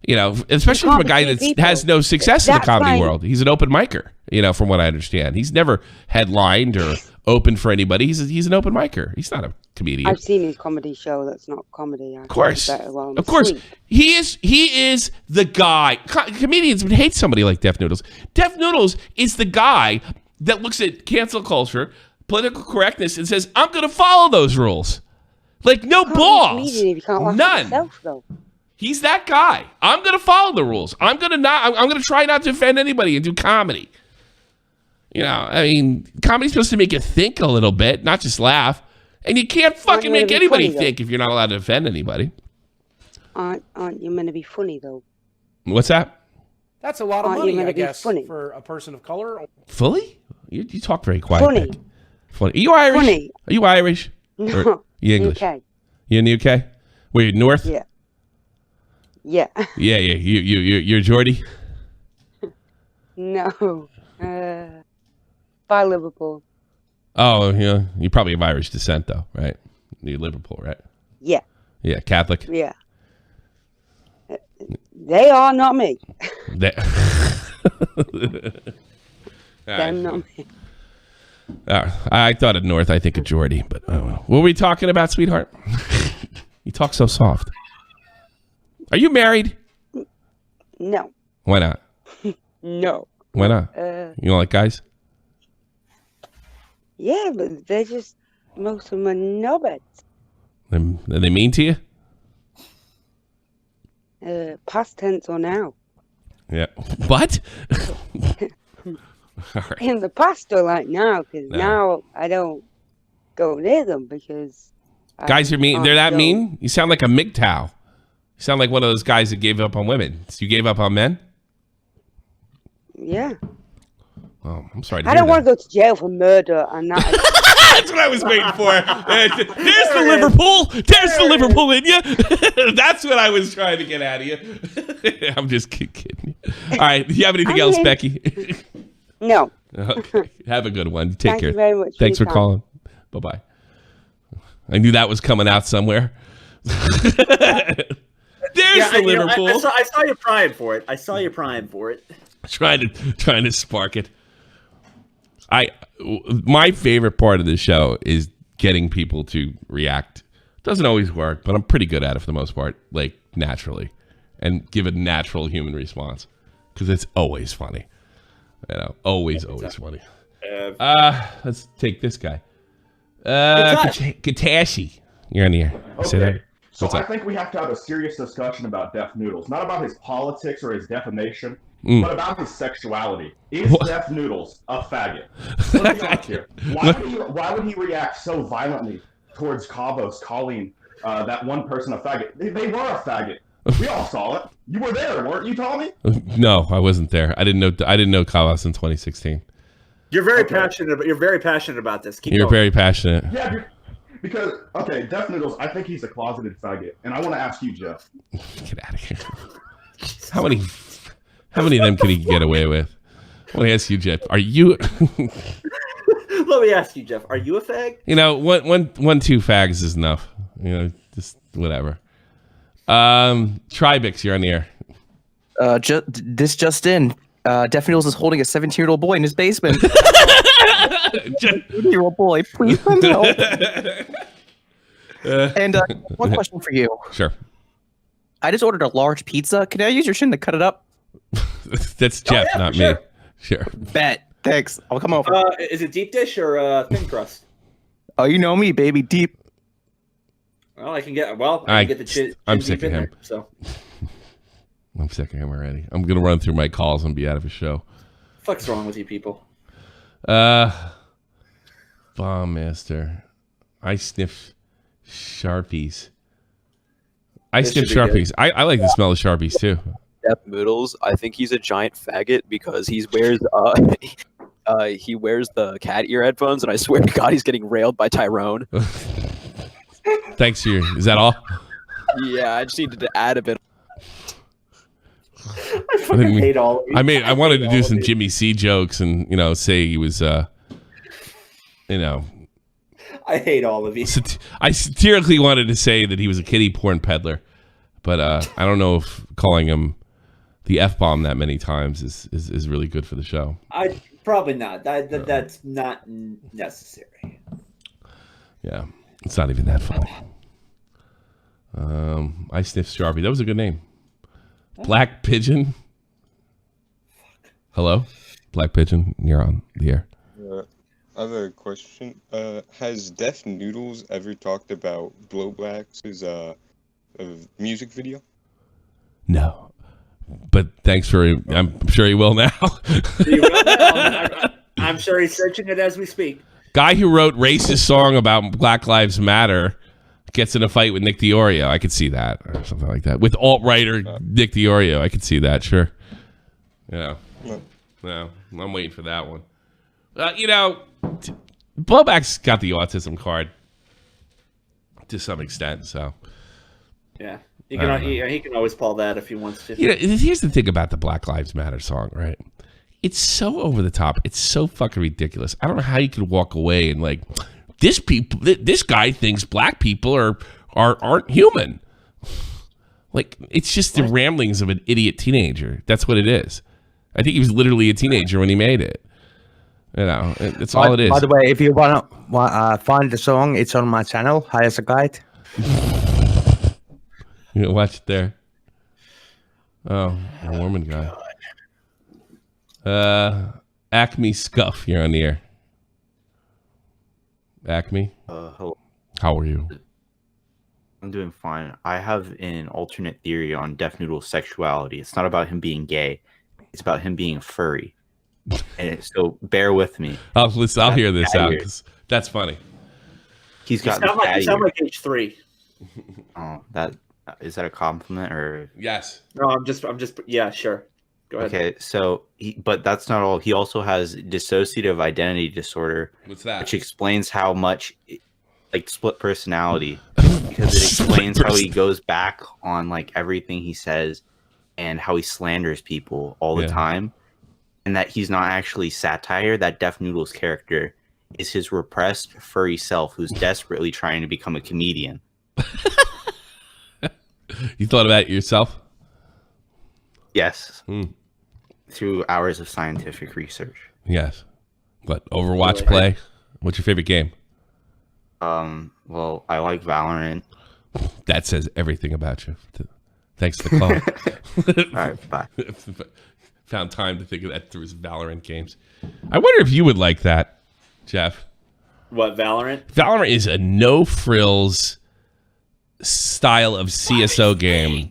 Especially from a guy that has no success in the comedy world. He's an open micer, from what I understand. He's never headlined or opened for anybody. He's an open micer. He's not a comedian. I've seen his comedy show. That's not comedy. Of course. He is the guy. Comedians would hate somebody like Def Noodles. Def Noodles is the guy that looks at cancel culture, political correctness, and says, I'm going to follow those rules. Like, no balls. None. He's that guy. I'm going to follow the rules. I'm going to try not to offend anybody and do comedy. Comedy's supposed to make you think a little bit, not just laugh. And you can't fucking make anybody think if you're not allowed to offend anybody. Aren't you meant to be funny, though? What's that? That's a lot of money, I guess, for a person of color. Fully? You talk very quiet. Funny. Are you Irish? Funny. Are you Irish? No. Or you English? UK. You in the UK? Were you North? Yeah. Yeah. Yeah. You're Geordie? No. By Liverpool. Oh, yeah. You're probably of Irish descent, though, right? You're Liverpool, right? Yeah. Yeah, Catholic? Yeah. They are not me. They're not me. I thought of North. I think of Geordie, but I don't know. What were we talking about, sweetheart? You talk so soft. Are you married? No. Why not? No. Why not? You don't like guys? Yeah, but they're just, most of them are knobheads. Are they mean to you? Past tense or now. Yeah. What? All right. In the past or like now, because now I don't go near them because... Guys are mean. They're that mean? You sound like a MGTOW. You sound like one of those guys that gave up on women. So you gave up on men? Yeah. Oh, I'm sorry to I hear don't want to go to jail for murder and that. That's what I was waiting for. There's the Liverpool. There's the Liverpool in you. That's what I was trying to get out of you. I'm just kidding. All right. Do you have anything else, Becky? No. Okay. Have a good one. Take care. Thank you very much. Thanks for calling. Bye-bye. I knew that was coming out somewhere. There's the Liverpool. I saw you prying for it. Trying to spark it. My favorite part of the show is getting people to react. Doesn't always work, but I'm pretty good at it for the most part, like naturally, and give a natural human response because it's always funny. Always funny. Let's take this guy. Katashi, you're in the air. Okay. Say that. So I think we have to have a serious discussion about Def Noodles, not about his politics or his defamation, but about his sexuality. Is Def Noodles a faggot? Let's be honest here. Why would he react so violently towards Cabos calling that one person a faggot? They were a faggot. We all saw it. You were there, weren't you, Tommy? No, I wasn't there. I didn't know Cabos in 2016. You're very passionate. You're very passionate about this. You're going. Very passionate. Yeah, because Def Noodles, I think he's a closeted faggot, and I want to ask you, Jeff. Get out of here. How many of them can he get away with? I want to ask you, Jeff. Are you? Let me ask you, Jeff. Are you a fag? Two fags is enough. Just whatever. Tribix, you're on the air. This just in. Def Noodles is holding a 17-year-old boy in his basement. 17-year-old boy, please come help. And one question for you. Sure. I just ordered a large pizza. Can I use your shin to cut it up? That's Jeff, not me. Sure. Bet. Thanks. I'll come over. Is it deep dish or thin crust? Oh, you know me, baby. Deep. Well, I can get the chin. I'm sick of him. There, so. I'm sick of him already. I'm gonna run through my calls and be out of a show. What's wrong with you people? Bomb Master. I sniff Sharpies. I sniff Sharpies. I like the smell of Sharpies too. Death Noodles, I think he's a giant faggot because he wears the cat ear headphones, and I swear to God, he's getting railed by Tyrone. Thanks, is that all? Yeah, I just needed to add a bit. I fucking hate all of you. I wanted to do some Jimmy C jokes and say he was I hate all of you. I satirically wanted to say that he was a kiddie porn peddler, but I don't know if calling him the F-bomb that many times is really good for the show. Probably not. That's not necessary. Yeah, it's not even that funny. I sniffed Sharpie. That was a good name. Black Pigeon. Hello, Black Pigeon. You're on the air. I have a question. Has Def Noodles ever talked about Blowblacks' music video? No, but thanks for. I'm sure he will now. I'm sure he's searching it as we speak. Guy who wrote racist song about Black Lives Matter gets in a fight with Nick DiOrio. I could see that, or something like that. With alt-writer Nick DiOrio, I could see that. Sure. Yeah. No, I'm waiting for that one. Blowback's got the autism card to some extent, so. Yeah. He can always pull that if he wants to. Here's the thing about the Black Lives Matter song, right? It's so over the top. It's so fucking ridiculous. I don't know how you could walk away and this guy thinks black people aren't human. Like, it's just the ramblings of an idiot teenager. That's what it is. I think he was literally a teenager when he made it. It's all it is. By the way, if you wanna find the song, it's on my channel, High as a Guide. Watch it there. Oh, a Mormon guy. Acme Scuff, you're on the air. Acme. Hello. How are you? I'm doing fine. I have an alternate theory on Def Noodle's sexuality. It's not about him being gay. It's about him being furry. So bear with me. I'll hear this out because that's funny. He's got. You sound like H3. Oh, is that a compliment or? Yes. No, I'm just. Yeah, sure. Go ahead. Okay, so but that's not all. He also has dissociative identity disorder. What's that? Which explains how much, split personality, because it explains how he goes back on everything he says, and how he slanders people all the time. And that he's not actually satire. That Def Noodles character is his repressed furry self who's desperately trying to become a comedian. You thought about it yourself? Yes. Through hours of scientific research. Yes. What, Overwatch play? What's your favorite game? Well, I like Valorant. That says everything about you. Thanks for the call. All right, bye. Found time to think of that through his Valorant games. I wonder if you would like that, Jeff. What, Valorant? Valorant is a no-frills style of CSO game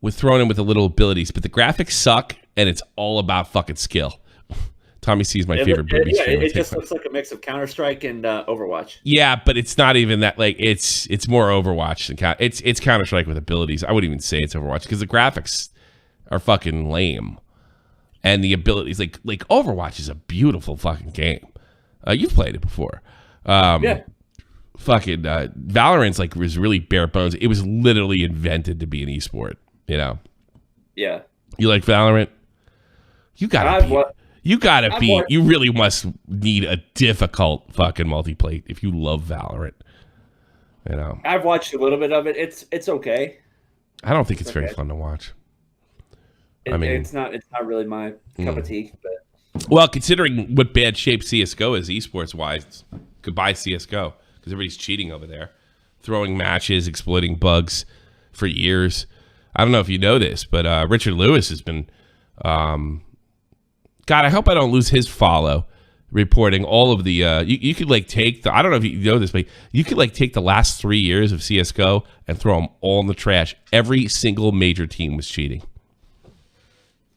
with thrown in with the little abilities, but the graphics suck, and it's all about fucking skill. Tommy C is my favorite booby streamer. It just looks like a mix of Counter-Strike and Overwatch. Yeah, but it's not even that. It's more Overwatch than it's Counter-Strike with abilities. I wouldn't even say it's Overwatch because the graphics are fucking lame. And the abilities, like Overwatch is a beautiful fucking game. You've played it before. Yeah. Fucking Valorant's was really bare bones. It was literally invented to be an esport. Yeah. You like Valorant? You really must need a difficult fucking multiplayer if you love Valorant. I've watched a little bit of it. It's okay. I don't think it's very fun to watch. It's not really my cup of tea. But well, considering what bad shape CS:GO is esports wise, goodbye CS:GO because everybody's cheating over there, throwing matches, exploiting bugs for years. I don't know if you know this, but Richard Lewis has been. God, I hope I don't lose his follow. Reporting all of the you could take the, I don't know if you know this, but you could take the last 3 years of CS:GO and throw them all in the trash. Every single major team was cheating.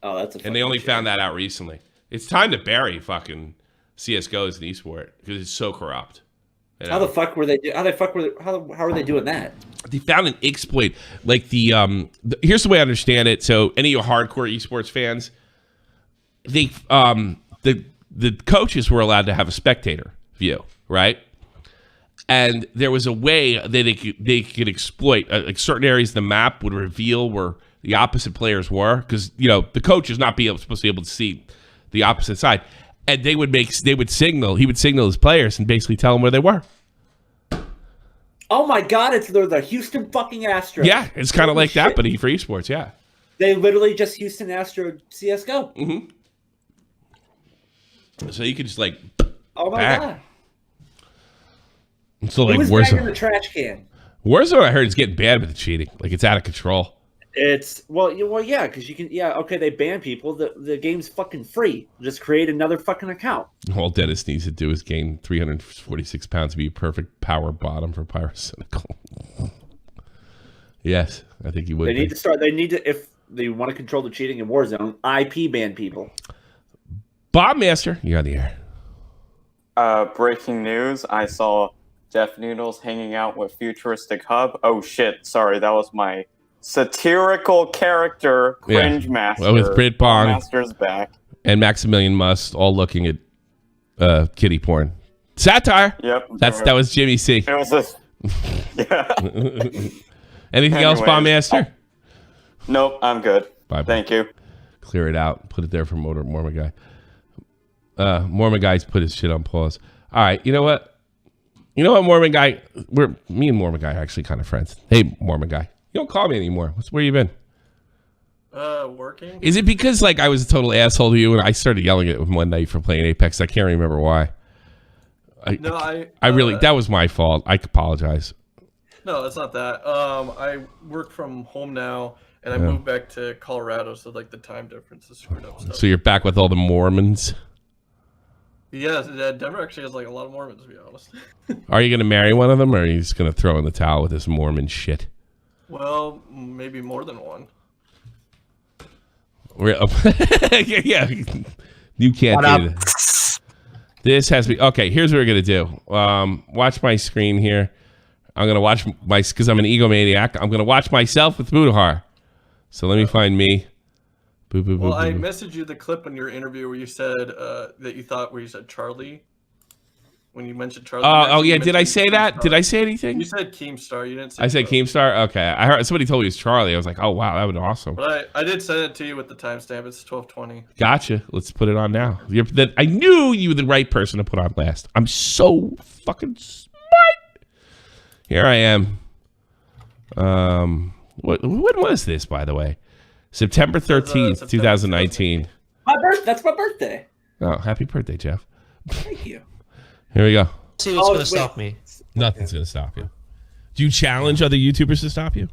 Oh, that's and they only found that out recently. It's time to bury fucking CS:GO as an esport because it's so corrupt. You know? How the fuck were they? How are they doing that? They found an exploit. Like here's the way I understand it. So any of you hardcore esports fans, they the coaches were allowed to have a spectator view, right? And there was a way that they could exploit like certain areas of the map would reveal where the opposite players were, because the coach is not supposed to be able to see the opposite side, and he would signal his players and basically tell them where they were. Oh my God! They're the Houston fucking Astros. Yeah, it's kind of like that, but for esports, yeah. They literally just Houston Astro CS:GO. Mm-hmm. So you could just like. Oh my God! So like Warzone in the trash can. Warzone, I heard, is getting bad with the cheating. Like it's out of control. It's yeah, because you can okay, they ban people. The game's fucking free. Just create another fucking account. All Dennis needs to do is gain 346 pounds to be a perfect power bottom for Pyrocynical. Yes, I think you would. They need to start. They need to, if they want to control the cheating in Warzone, IP ban people. Bob Master, you're on the air. Breaking news: I saw Def Noodles hanging out with Futuristic Hub. Oh shit! Sorry, that was my satirical character, Cringe Master. Well, with Brit Pong, Master's back, and Maximilian Must, all looking at kitty porn. Satire. Yep. That was Jimmy C. It was yeah. Anything else, Bob Master? Nope, I'm good. Bye. Thank you. Clear it out. Put it there for Mormon Guy. Mormon Guy's put his shit on pause. All right, you know what, Mormon Guy? Me and Mormon Guy are actually kind of friends. Hey, Mormon Guy. You don't call me anymore. Where you been? Working. Is it because like I was a total asshole to you and I started yelling at him one night for playing Apex? I can't remember why. I really, that was my fault. I apologize. No, it's not that. I work from home now, and I moved back to Colorado, so like the time difference is screwed up. Stuff. So you're back with all the Mormons? Yeah, Denver actually has like a lot of Mormons, to be honest. Are you going to marry one of them, or are you just going to throw in the towel with this Mormon shit? Well, maybe more than one. Yeah, you can't do that. This has to be okay. Here's what we're gonna do. Watch my screen here. I'm gonna watch because I'm an egomaniac. I'm gonna watch myself with Mudahar. So let me find me. Boo, boo, boo, Well, I boo. messaged you the clip in your interview where you said where you said Charlie. When you mentioned Charlie. Oh yeah, did I say that? Did I say anything? You said Keemstar. You didn't say. I said Keemstar. Okay, I heard somebody told me it was Charlie. I was like, oh wow, that would be awesome. But I did send it to you with the timestamp. It's 12:20. Gotcha. Let's put it on now. I knew you were the right person to put on last. I'm so fucking smart. Here I am. When was this, by the way? September 13th, 2019. That's my birthday. Oh, happy birthday, Jeff. Thank you. Here we go. See what's going to stop me. Nothing's going to stop you. Do you challenge other YouTubers to stop you?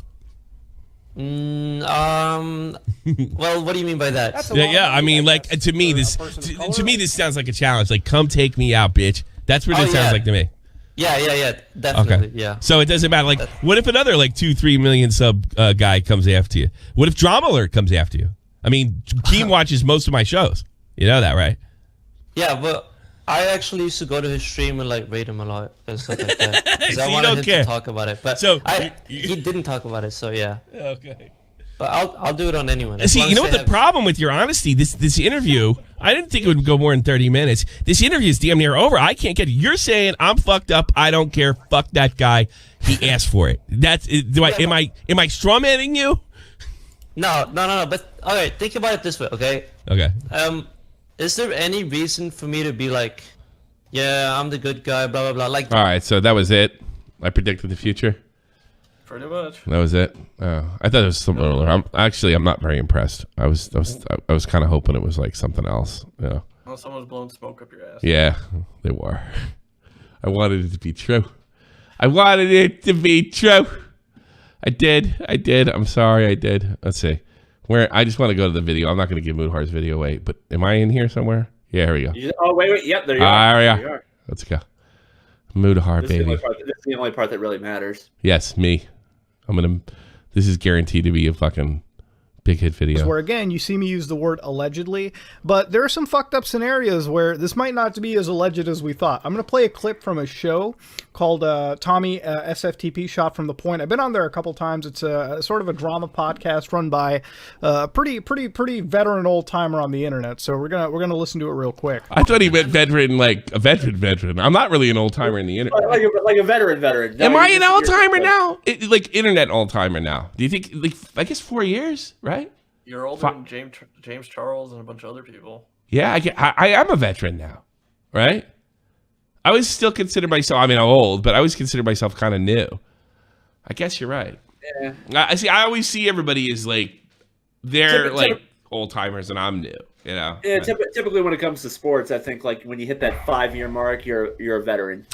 Well, what do you mean by that? Yeah. I mean, like to me, this sounds like a challenge. Like, come take me out, bitch. That's what it sounds like to me. Yeah, definitely. Okay. Yeah. So it doesn't matter. Like, what if another like 2-3 million sub guy comes after you? What if Drama Alert comes after you? I mean, Keem watches most of my shows. You know that, right? Yeah, but I actually used to go to his stream and like rate him a lot and stuff like that. Because So I you wanted don't him care. to talk about it, but he didn't talk about it. So yeah. Okay. But I'll do it on anyone. See, you know what the problem with your honesty? This interview, I didn't think it would go more than 30 minutes. This interview is damn near over. I can't get it. You're saying I'm fucked up. I don't care. Fuck that guy. He asked for it. Am I strawmanning you? No. But all right, think about it this way, okay? Okay. Is there any reason for me to be like, yeah, I'm the good guy, blah blah blah? Like, All right, so that was it. I predicted the future. Pretty much. That was it. Oh, I thought it was something earlier. I'm not very impressed. I was kind of hoping it was like something else. Yeah. Oh, someone's blowing smoke up your ass. Yeah, they were. I wanted it to be true. I wanted it to be true. I did. I'm sorry, I did. Let's see. I just want to go to the video. I'm not going to give Moodhar's video away, but am I in here somewhere? Yeah, here we go. Oh, wait. Yep, there you are. There you are. Let's go. Moodhar, baby. This is the only part that really matters. Yes, me. This is guaranteed to be a fucking Big hit video. Where again, you see me use the word allegedly, but there are some fucked up scenarios where this might not be as alleged as we thought. I'm going to play a clip from a show called Tommy SFTP Shot from the Point. I've been on there a couple times. It's a sort of a drama podcast run by a pretty veteran old timer on the internet. So we're gonna listen to it real quick. I thought he meant veteran, like a veteran. I'm not really an old timer in the internet. Like a veteran. No, am I an old timer now? Like internet old timer now? Do you think? Like, I guess 4 years, right? You're older than James Charles and a bunch of other people. Yeah, I am a veteran now, right? I always still consider myself. I mean, I'm old, but I always consider myself kind of new. I guess you're right. Yeah. I always see everybody as like they're like old timers, and I'm new. You know. Yeah. Typically, when it comes to sports, I think like when you hit that 5-year mark, you're a veteran.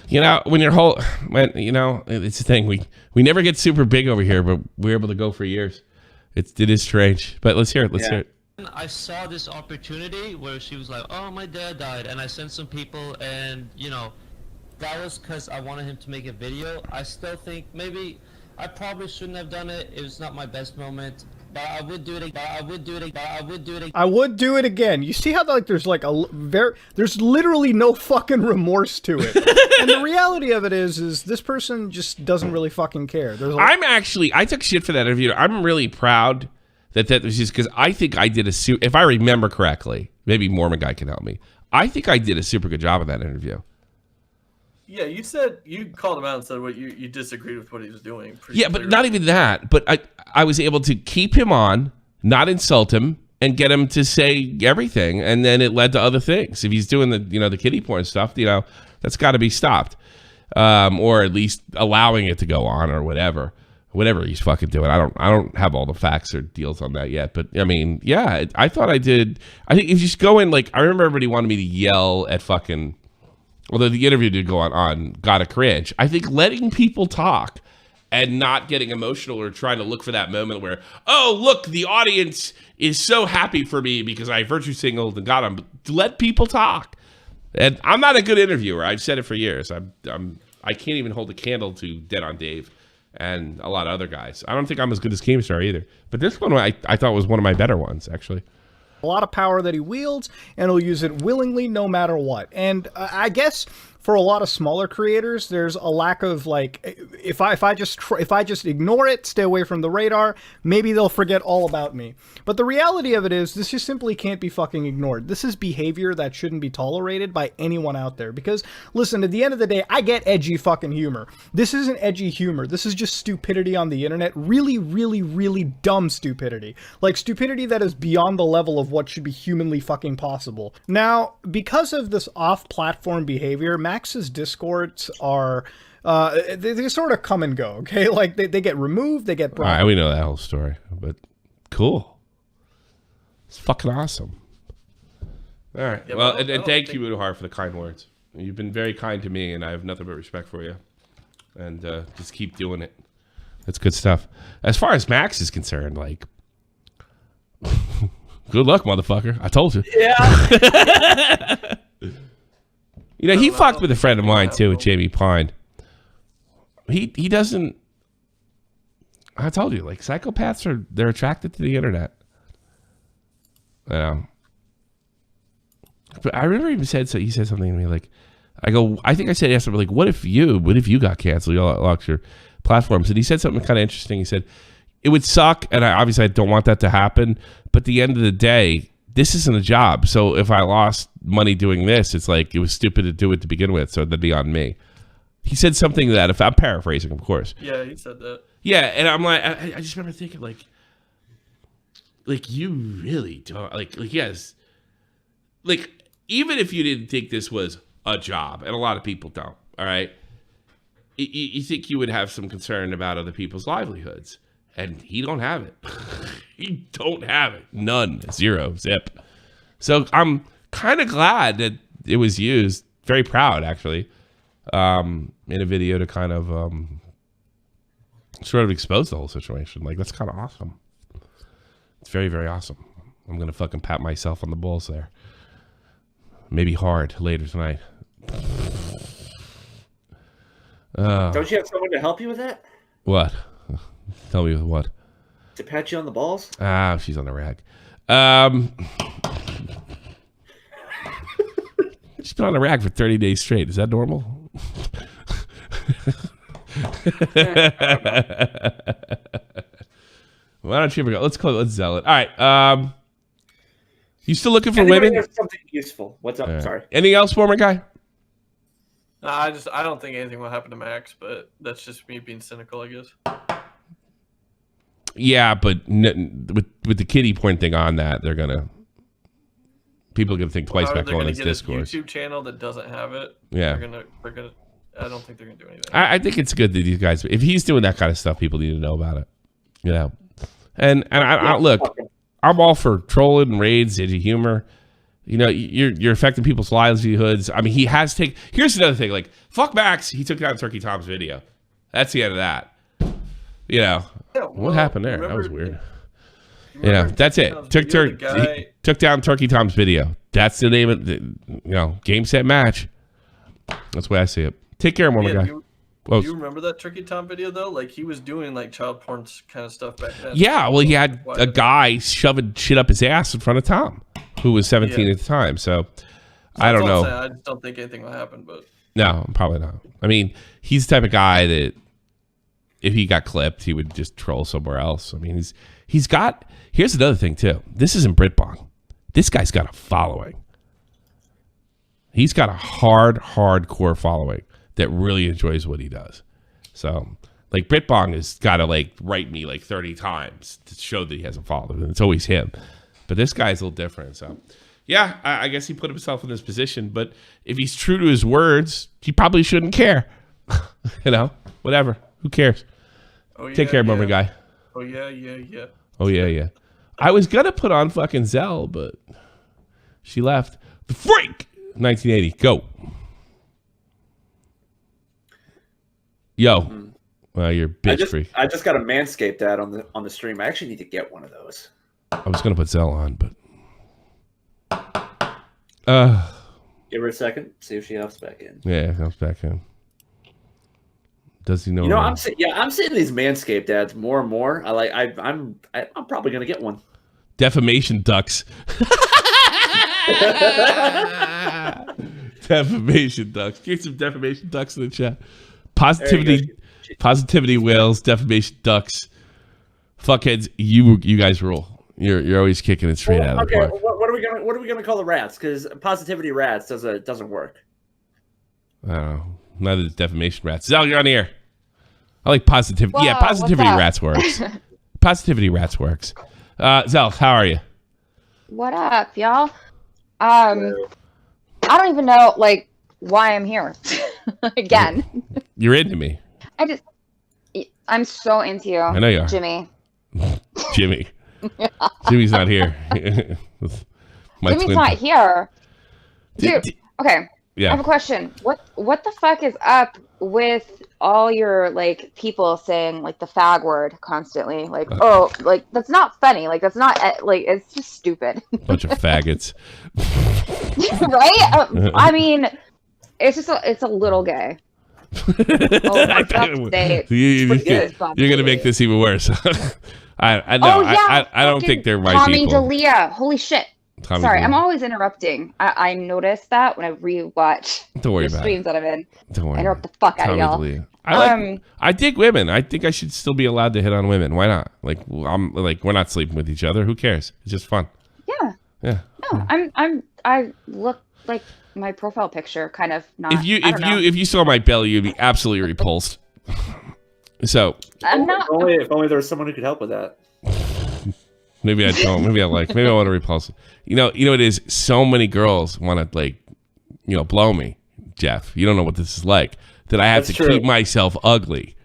You know, it's the thing. We never get super big over here, but we're able to go for years. It is strange, but let's hear it. Let's hear it. I saw this opportunity where she was like, "Oh, my dad died," and I sent some people, and that was because I wanted him to make a video. I still think maybe I probably shouldn't have done it. It was not my best moment, but I would do it. I would do it again. You see how there's like there's literally no fucking remorse to it. And the reality of it is this person just doesn't really fucking care. I took shit for that interview. I'm really proud that was just because I think I did if I remember correctly, maybe Mormon guy can help me. I think I did a super good job of that interview. Yeah, you called him out and said what you disagreed with what he was doing. Yeah, but not even that. But I was able to keep him on, not insult him, and get him to say everything, and then it led to other things. If he's doing the kiddie porn stuff, that's got to be stopped, or at least allowing it to go on, or whatever he's fucking doing. I don't have all the facts or deals on that yet, but I mean, yeah, I thought I did. I think if you just go in, like, I remember everybody wanted me to yell at fucking. Although the interview did go on Gotta Cringe. I think letting people talk and not getting emotional or trying to look for that moment where, oh, look, the audience is so happy for me because I virtue signaled and got them. Let people talk. And I'm not a good interviewer. I've said it for years. I can't even hold a candle to Dead on Dave and a lot of other guys. I don't think I'm as good as Keemstar either. But this one I thought was one of my better ones, actually. A lot of power that he wields, and he'll use it willingly no matter what. And I guess for a lot of smaller creators, there's a lack of, like, if I just ignore it, stay away from the radar, maybe they'll forget all about me. But the reality of it is, this just simply can't be fucking ignored. This is behavior that shouldn't be tolerated by anyone out there. Because, listen, at the end of the day, I get edgy fucking humor. This isn't edgy humor. This is just stupidity on the internet. Really, really, really dumb stupidity. Like, stupidity that is beyond the level of what should be humanly fucking possible. Now, because of this off-platform behavior, Max's Discords are, they sort of come and go, okay? Like, they get removed, they get brought. All right, we know that whole story, but cool. It's fucking awesome. All right. Yeah, well, and thank you, Udohar, for the kind words. You've been very kind to me, and I have nothing but respect for you. And just keep doing it. That's good stuff. As far as Max is concerned, like, good luck, motherfucker. I told you. Yeah. He fucked with a friend of mine, too, with Jamie Pine. He doesn't... I told you, like, psychopaths they're attracted to the internet. But I remember he said something to me, like, I think I said, asked him, like, what if you got canceled? You lost your platforms. And he said something kind of interesting. He said, it would suck, and obviously I don't want that to happen, but at the end of the day, this isn't a job. So if I lost money doing this, it's like it was stupid to do it to begin with, so that'd be on me. He said something to that, if I'm paraphrasing, of course. Yeah, he said that. Yeah, and I'm like, I just remember thinking, like you really don't, like yes. Like, even if you didn't think this was a job, and a lot of people don't, all right? You think you would have some concern about other people's livelihoods. And he don't have it. He don't have it. None. Zero. Zip. So I'm kind of glad that it was used. Very proud, actually, in a video to kind of sort of expose the whole situation. Like, that's kind of awesome. It's very, very awesome. I'm going to fucking pat myself on the balls there. Maybe hard later tonight. Don't you have someone to help you with that? What? Tell me with what? To pat you on the balls? Ah, she's on the rag. She's been on the rag for 30 days straight. Is that normal? Why don't you ever go? Let's sell it. All right. You still looking for women? Something useful. What's up? Right. Sorry. Anything else, former guy? I don't think anything will happen to Max, but that's just me being cynical, I guess. Yeah, but with the kiddie point thing on that, people are gonna think twice about going into discourse. YouTube channel that doesn't have it. Yeah. They're gonna. I don't think they're gonna do anything. I think it's good that these guys, if he's doing that kind of stuff, people need to know about it. You know, and I look, I'm all for trolling and raids, edgy humor. You know, you're affecting people's livelihoods. I mean, he has taken. Here's another thing. Like, fuck Max. He took down Turkey Tom's video. That's the end of that. You know, what happened there? That was weird. Yeah, that's it. He took down Turkey Tom's video. That's the name of the, game, set, match. That's the way I see it. Take care, Mormon guy. Do you remember that Turkey Tom video though? Like he was doing like child porn kind of stuff back then. Yeah, well, he had a guy shoving shit up his ass in front of Tom, who was 17 at the time. So I don't know. I just don't think anything will happen. But no, probably not. I mean, he's the type of guy that if he got clipped, he would just troll somewhere else. I mean, he's got. Here's another thing too. This isn't Britbong. This guy's got a following. He's got a hardcore following that really enjoys what he does. So, like, Britbong has got to like write me like 30 times to show that he has a following. It's always him. But this guy's a little different. So, yeah, I guess he put himself in this position. But if he's true to his words, he probably shouldn't care. Whatever. Who cares? Take care, Moment guy. Oh yeah. Oh yeah. I was gonna put on fucking Zell, but she left. The Freak 1980. Go. Yo. Well, you're a bitch freak. I just got a Manscaped ad on the stream. I actually need to get one of those. I was gonna put Zell on, but give her a second. See if she hops back in. Yeah, hops back in. Does he know? I'm seeing these Manscaped ads more and more. I'm probably gonna get one. Defamation ducks. Defamation ducks. Get some defamation ducks in the chat. Positivity whales. Defamation ducks. Fuckheads. You guys rule. You're always kicking it straight out of the park. What are we gonna call the rats? Because positivity rats doesn't work. I don't know. Neither does defamation rats. Zell, you're on the air. I like positivity. Whoa, yeah, positivity rats works. Positivity rats works. Zell, how are you? What up, y'all? I don't even know why I'm here again. You're into me. I'm so into you. I know you are. Jimmy. Jimmy. Jimmy's not here. Jimmy's not here. Dude, okay. Yeah. I have a question. What the fuck is up with all your people saying the fag word constantly? That's not funny. That's not it's just stupid. Bunch of faggots. Right? I mean, it's a little gay. You're gonna make this even worse. I know. I don't think they're right Tommy people. Dalia. Holy shit. Tommy Sorry, Dalia. I'm always interrupting. I noticed that when I rewatch Don't worry the about streams that I'm in. Don't worry. I interrupt the fuck out of y'all. Dalia. I dig women. I think I should still be allowed to hit on women. Why not? We're not sleeping with each other. Who cares? It's just fun. Yeah. Yeah. No, I look like my profile picture kind of not. If you saw my belly, you'd be absolutely repulsed. So I'm not. If only there was someone who could help with that. Maybe I don't. Maybe I want to repulse. You know it is. So many girls want to blow me, Jeff. You don't know what this is like. That I have to keep myself ugly,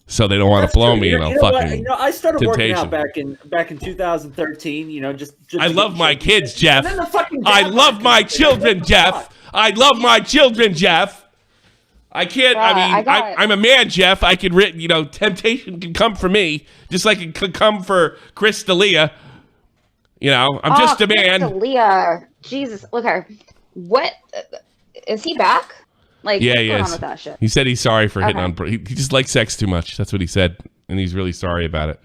so they don't want to blow me. I started working out temptation. back in 2013. Just I love my kids, Jeff. I love my children, Jeff. I love my children, Jeff. I can't. I'm a man, Jeff. I can. Temptation can come for me, just like it could come for Chris D'Elia. I'm just a man. Chris D'Elia, Jesus. Look her. What is he back? Yeah, what's he going is. on with that shit? He said he's sorry for hitting on. He just likes sex too much. That's what he said, and he's really sorry about it.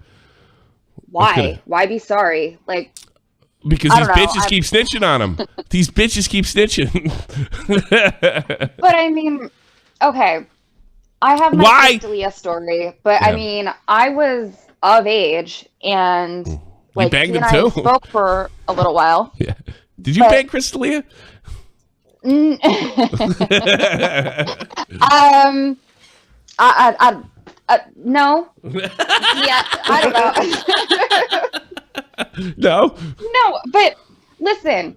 Why? Why be sorry? Like, because these bitches keep snitching on him. These bitches keep snitching. But I mean, okay, I have my Crystalia story, but I mean, I was of age, and like banged he and him I too? spoke for a little while. Yeah. Did you bang Crystalia? No. Yeah, I don't know. No. No, but listen,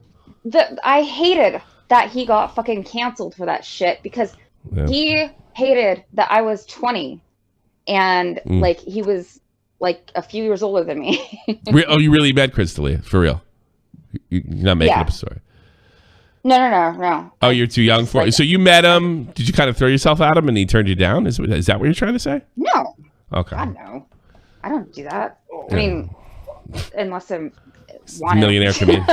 I hated that he got fucking canceled for that shit because he hated that I was 20 and like he was like a few years older than me. Oh, you really met Crystalia for real? You're not making up a story. No. Oh, you're too young for it. So you met him. Did you kind of throw yourself at him and he turned you down? Is that what you're trying to say? No. Okay. God, no. I don't do that. I mean, unless I'm wanted. Millionaire comedian.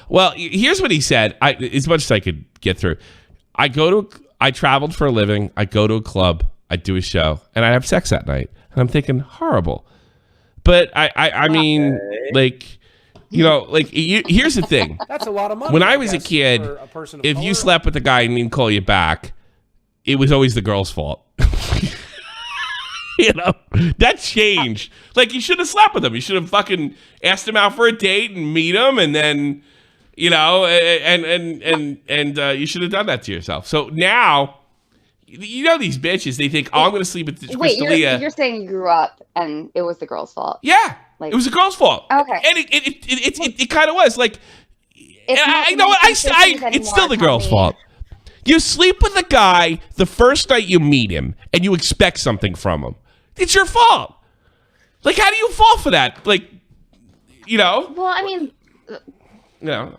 Well, here's what he said. As much as I could get through. I traveled for a living. I go to a club. I do a show. And I have sex that night. And I'm thinking, horrible. But I mean, like... You know, like, here's the thing. That's a lot of money. When I was a kid, if you slept with a guy and he didn't call you back, it was always the girl's fault. You know, that changed. Like, you should have slept with him. You should have fucking asked him out for a date and meet him, and then, you know, and you should have done that to yourself. So now, you know, these bitches, they think, oh, I'm going to sleep with Crystalia. Wait, you're saying you grew up and it was the girl's fault? Yeah. Like, it was the girl's fault. Okay. And it kind of was. Like, I know it's still the girl's fault. You sleep with a guy the first night you meet him and you expect something from him. It's your fault. Like, how do you fall for that? Like, you know? Well, I mean, you know,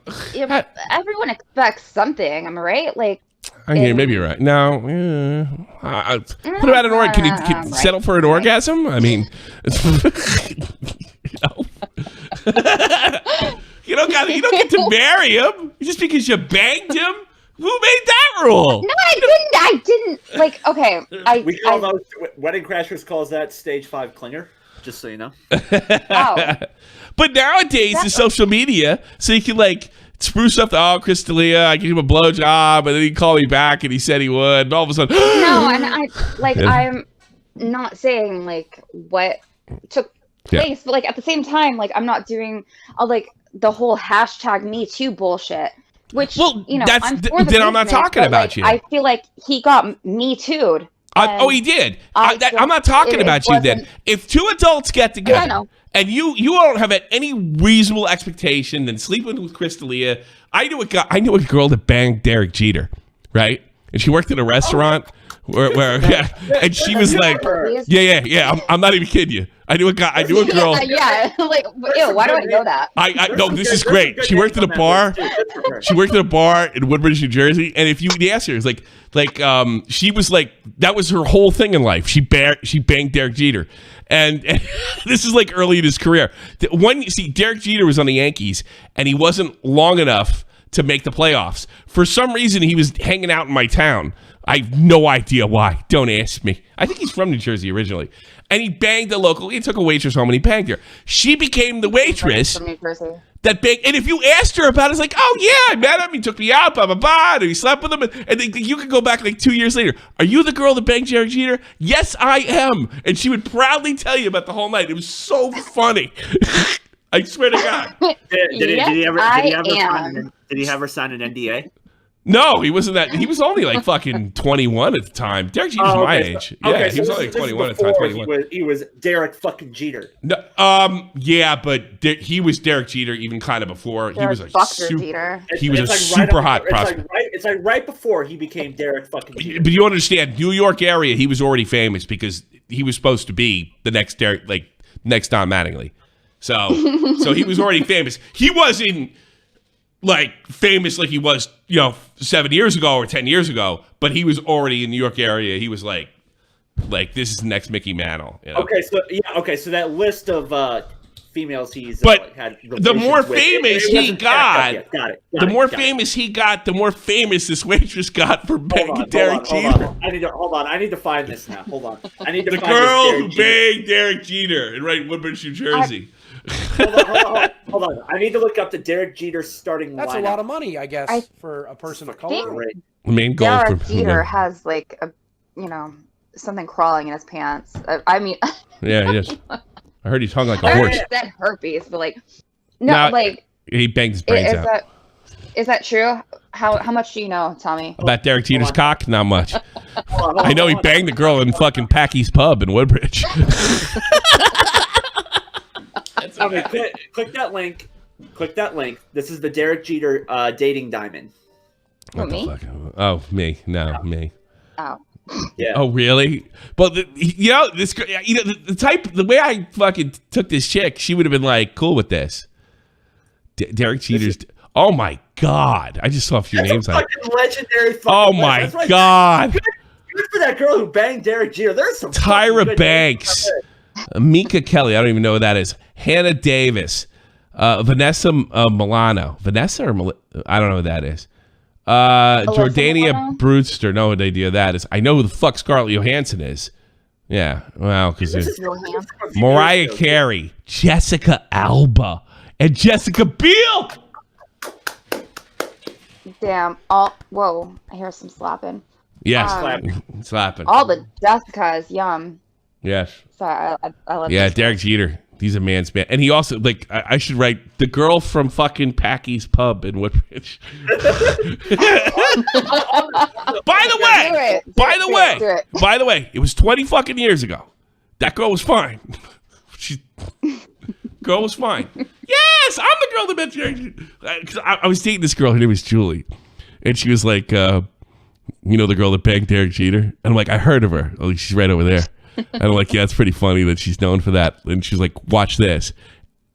everyone expects something. Am I right? Like, maybe you're right. No. What about an orgasm? Can you settle for an orgasm? I mean, you don't get to marry him just because you banged him. Who made that rule? No, I didn't. Like, okay, we call those Wedding Crashers calls that stage 5 clinger. Just so you know. But nowadays, the social media, so you can like spruce up Crystalia, I gave him a blowjob, and then he called me back and he said he would, and all of a sudden, no, and I'm not saying like what took place, but like at the same time, like I'm not doing like the whole #MeToo bullshit. Which, you know, I'm not talking about you. I feel like he got Me Too'd. He did. I'm not talking about you then. If two adults get together and you don't have any reasonable expectation than sleeping with Crystalia. I knew a girl that banged Derek Jeter, right? And she worked at a restaurant where and she was like, yeah. I'm not even kidding you. I knew a girl. Yeah, like, ew, why do I know that? No, this is great. She worked at a bar. She worked at a bar in Woodbridge, New Jersey. And if you ask her, it's like she was like, that was her whole thing in life. She banged Derek Jeter. And this is like early in his career. Derek Jeter was on the Yankees, and he wasn't long enough to make the playoffs. For some reason, he was hanging out in my town. I have no idea why. Don't ask me. I think he's from New Jersey originally. And he banged a local. He took a waitress home and he banged her. She became the waitress that banged. And if you asked her about it, it's like, oh yeah, I met him. He took me out, blah, blah, blah. And he slept with him. And you could go back like 2 years later. Are you the girl that banged Derek Jeter? Yes, I am. And she would proudly tell you about the whole night. It was so funny. I swear to God. Did he have her sign an NDA? No, he wasn't that. He was only like fucking 21 at the time. Derek Jeter's my age. Yeah, he was only like 21 at the time. 21. He was Derek fucking Jeter. No, yeah, but he was Derek Jeter even kind of before. He was a super hot prospect. It's like right before he became Derek fucking Jeter. But you understand, New York area, he was already famous because he was supposed to be the next Derek, like next Don Mattingly. So he was already famous. He wasn't like famous like he was, 7 years ago or 10 years ago, but he was already in New York area. He was like this is the next Mickey Mantle. You know? Okay, so that list of females he's But had the more relations with. famous It he wasn't got, got it. the more famous he got, the more famous this waitress got for banging Derek Jeter. Hold on. I need to find this now. Hold on. I need to The find girl this who banged Derek Jeter in Woodbridge, New Jersey. Hold on. I need to look up the Derek Jeter starting That's lineup. a lot of money, I guess, for a person of color. The main goal Derek for Jeter has like a, something crawling in his pants. I mean, yeah, he is. I heard he's hung like a horse. I said herpes, but like, no, like he banged his brains out. Is that true? How much do you know, Tommy? About Derek Jeter's cock? Not much. I know he banged the girl in fucking Packy's Pub in Woodbridge. Okay, click that link. Click that link. This is the Derek Jeter dating diamond. What the fuck? Oh, me. No, me. Oh. Yeah. Oh, really? Well, the way I fucking took this chick, she would have been like cool with this. Derek Jeter's. Oh my God! I just saw a few names. Fucking legendary. Fucking oh my God! Good for that girl who banged Derek Jeter. There's some Tyra Banks, Mika Kelly. I don't even know who that is. Hannah Davis, Vanessa Milano. Vanessa or I don't know who that is. Jordania Brewster. No idea who that is. I know who the fuck Scarlett Johansson is. Yeah, well, because Mariah Carey, Jessica Alba, and Jessica Biel. Damn! Whoa! I hear some slapping. Yes, slapping. All the Jessicas, yum. Yes. Sorry, I love. Yeah, Derek Jeter. He's a man's man, and he also I should write the girl from fucking Packy's Pub in Woodbridge. By the way, it was 20 fucking years ago. That girl was fine. Girl was fine. Yes, I'm the girl that met Derek Jeter. I was dating this girl. Her name was Julie, and she was like, the girl that banged Derek Jeter. And I'm like, I heard of her. Oh, she's right over there. And I'm like, yeah, it's pretty funny that she's known for that. And she's like, watch this.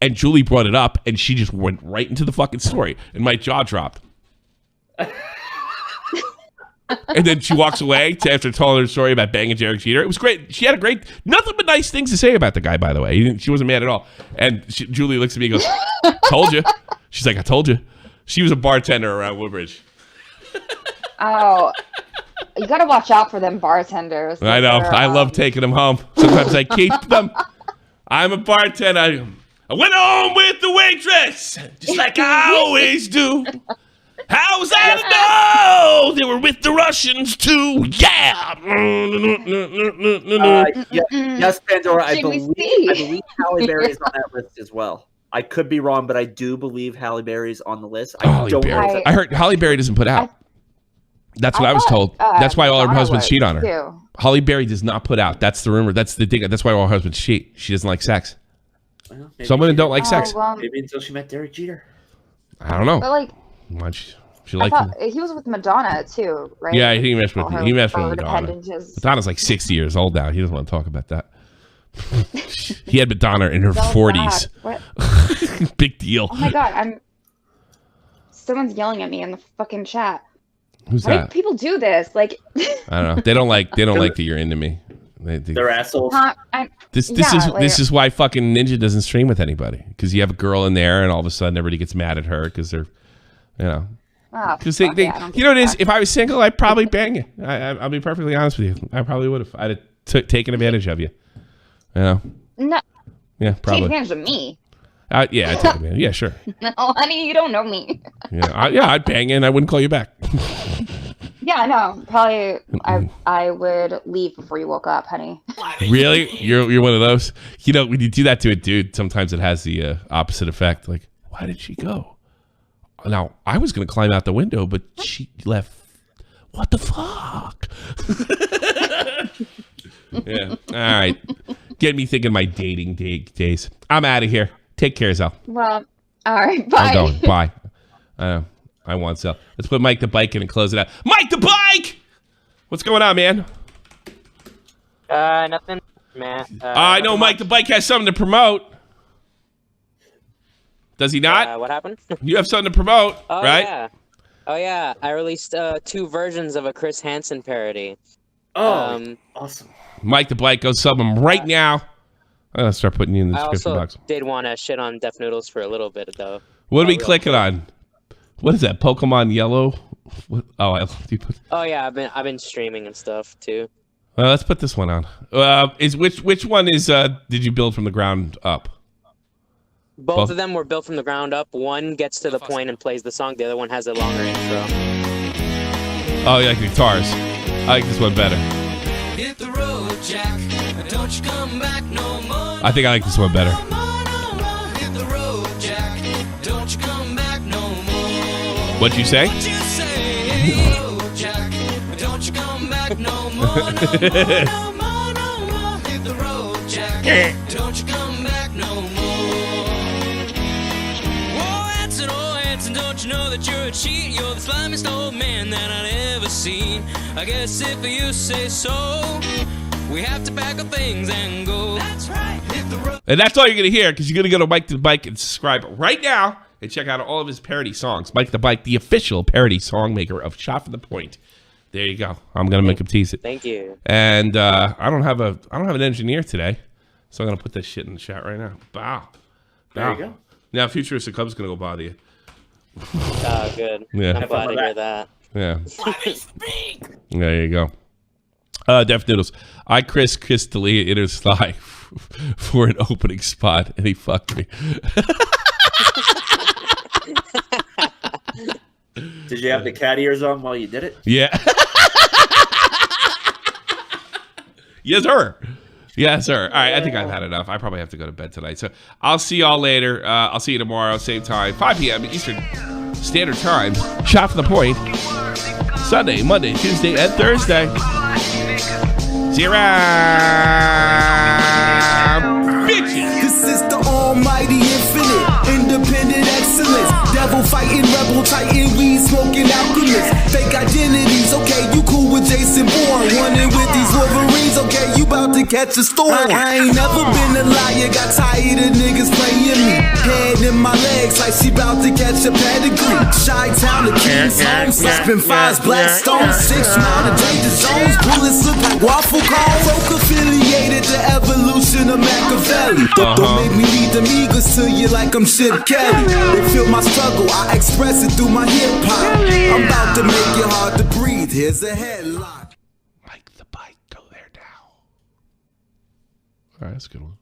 And Julie brought it up, and she just went right into the fucking story. And my jaw dropped. And then she walks away after telling her story about banging Derek Jeter. It was great. She had nothing but nice things to say about the guy, by the way. She wasn't mad at all. And Julie looks at me and goes, told you. She's like, I told you. She was a bartender around Woodbridge. Oh, you gotta watch out for them bartenders. I know. I love taking them home. Sometimes I keep them. I'm a bartender. I went home with the waitress, just like I always do. How was I to know they were with the Russians too? Yeah. Yes, Pandora. I believe Halle Berry's on that list as well. I could be wrong, but I do believe Halle Berry's on the list. I heard Halle Berry doesn't put out. That's what I was told. That's why all her husbands cheat on her. Too. Halle Berry does not put out. That's the rumor. That's the thing. That's why all her husbands cheat. She doesn't like sex. Well, some women don't like sex. Well, maybe until she met Derek Jeter. I don't know. But like, she liked him. He was with Madonna too, right? Yeah, he messed with Madonna. Appendages. Madonna's like 60 years old now. He doesn't want to talk about that. He had Madonna in her 40s. What? Big deal. Oh my God! Someone's yelling at me in the fucking chat. Who's Why that? do people do this? Like, I don't know. They don't like that you're into me. They're assholes. This is why fucking Ninja doesn't stream with anybody, because you have a girl in there and all of a sudden everybody gets mad at her because they're, because they you know what it is. If I was single, I'd probably bang you. I'll be perfectly honest with you. I probably would have. I'd have taken advantage of you. No. Yeah, Take probably. advantage of me. Yeah, I'd take advantage. Yeah, sure. No, honey, you don't know me. I'd bang you and I wouldn't call you back. Yeah, I know. Probably, I would leave before you woke up, honey. Really? You're one of those? When you do that to a dude, sometimes it has the opposite effect. Like, why did she go? Now, I was going to climb out the window, but she left. What the fuck? Yeah. All right. Get me thinking my dating days. I'm out of here. Take care, Zell. Well, all right. Bye. I'm going. Bye. I want Zell. Let's put Mike the Bike in and close it out. Mike the Bike! What's going on, man? Nothing, man. I know Mike the Bike has something to promote. Does he not? What happened? You have something to promote, right? Yeah. Oh, yeah. I released 2 versions of a Chris Hansen parody. Oh, awesome. Mike the Bike, go sub him right now. I'm gonna start putting you in the I description also box. did want to shit on Deaf Noodles for a little bit though. What are we clicking on? What is that? Pokemon Yellow? What? Oh, I love you. Oh yeah, I've been streaming and stuff too. Let's put this one on. Which one is? Did you build from the ground up? Both of them were built from the ground up. One gets to the point and plays the song. The other one has a longer intro. Oh, you like the guitars? I like this one better. Hit the road, Jack. Don't you come back no more. I think I like this one better. Hit the road, Jack. Don't you come back no more. What'd you say? What you say? Hit the road, Jack. Don't you come back no more. No more. Hit the road, Jack. Don't you come back no more. Oh, Hanson, don't you know that you're a cheat? You're the slimiest old man that I've ever seen. I guess if you say so, we have to pack up things and go. That's right. Hit the road. And that's all you're gonna hear, because you're gonna go to Mike the Bike and subscribe right now and check out all of his parody songs. Mike the Bike, the official parody song maker of Shot from the Point. There you go. I'm gonna make him tease it. Thank you. And I don't have an engineer today, so I'm gonna put this shit in the chat right now. Bow. There you go. Now, Futuristic Hub's gonna go bother you. Oh, good. Yeah. I'm glad to hear that. Yeah. There you go. Deaf Noodles. I kissed Talia in her thigh for an opening spot, and he fucked me. Did you have the cat ears on while you did it? Yeah. Yes, sir. Yes, sir. All right, I think I've had enough. I probably have to go to bed tonight. So I'll see y'all later. I'll see you tomorrow, same time, 5 p.m. Eastern Standard Time. Shot from the Point. Sunday, Monday, Tuesday, and Thursday. See you around, bitches. This is the almighty infinite, independent excellence. Devil fighting, rebel titan, weed smoking alchemist. Fake identities, okay, you cool with Jason Bourne. Running with these Wolverines, okay, you about to catch a storm. I ain't never been a liar, got tired of niggas playing me. Head in my legs like she about to catch a pedigree. Chi-town, the King's home, spin fires, black stones, 6 round of danger zones. Bullets look like waffle cones. Folk affiliated to evolution of Machiavelli. Don't make me lead the Migos to you like I'm Chip Kelly. They feel my struggle, I express it through my hip hop. I'm about to make it hard to breathe. Here's a headline. Mike the Bike, go there now. All right, that's a good one.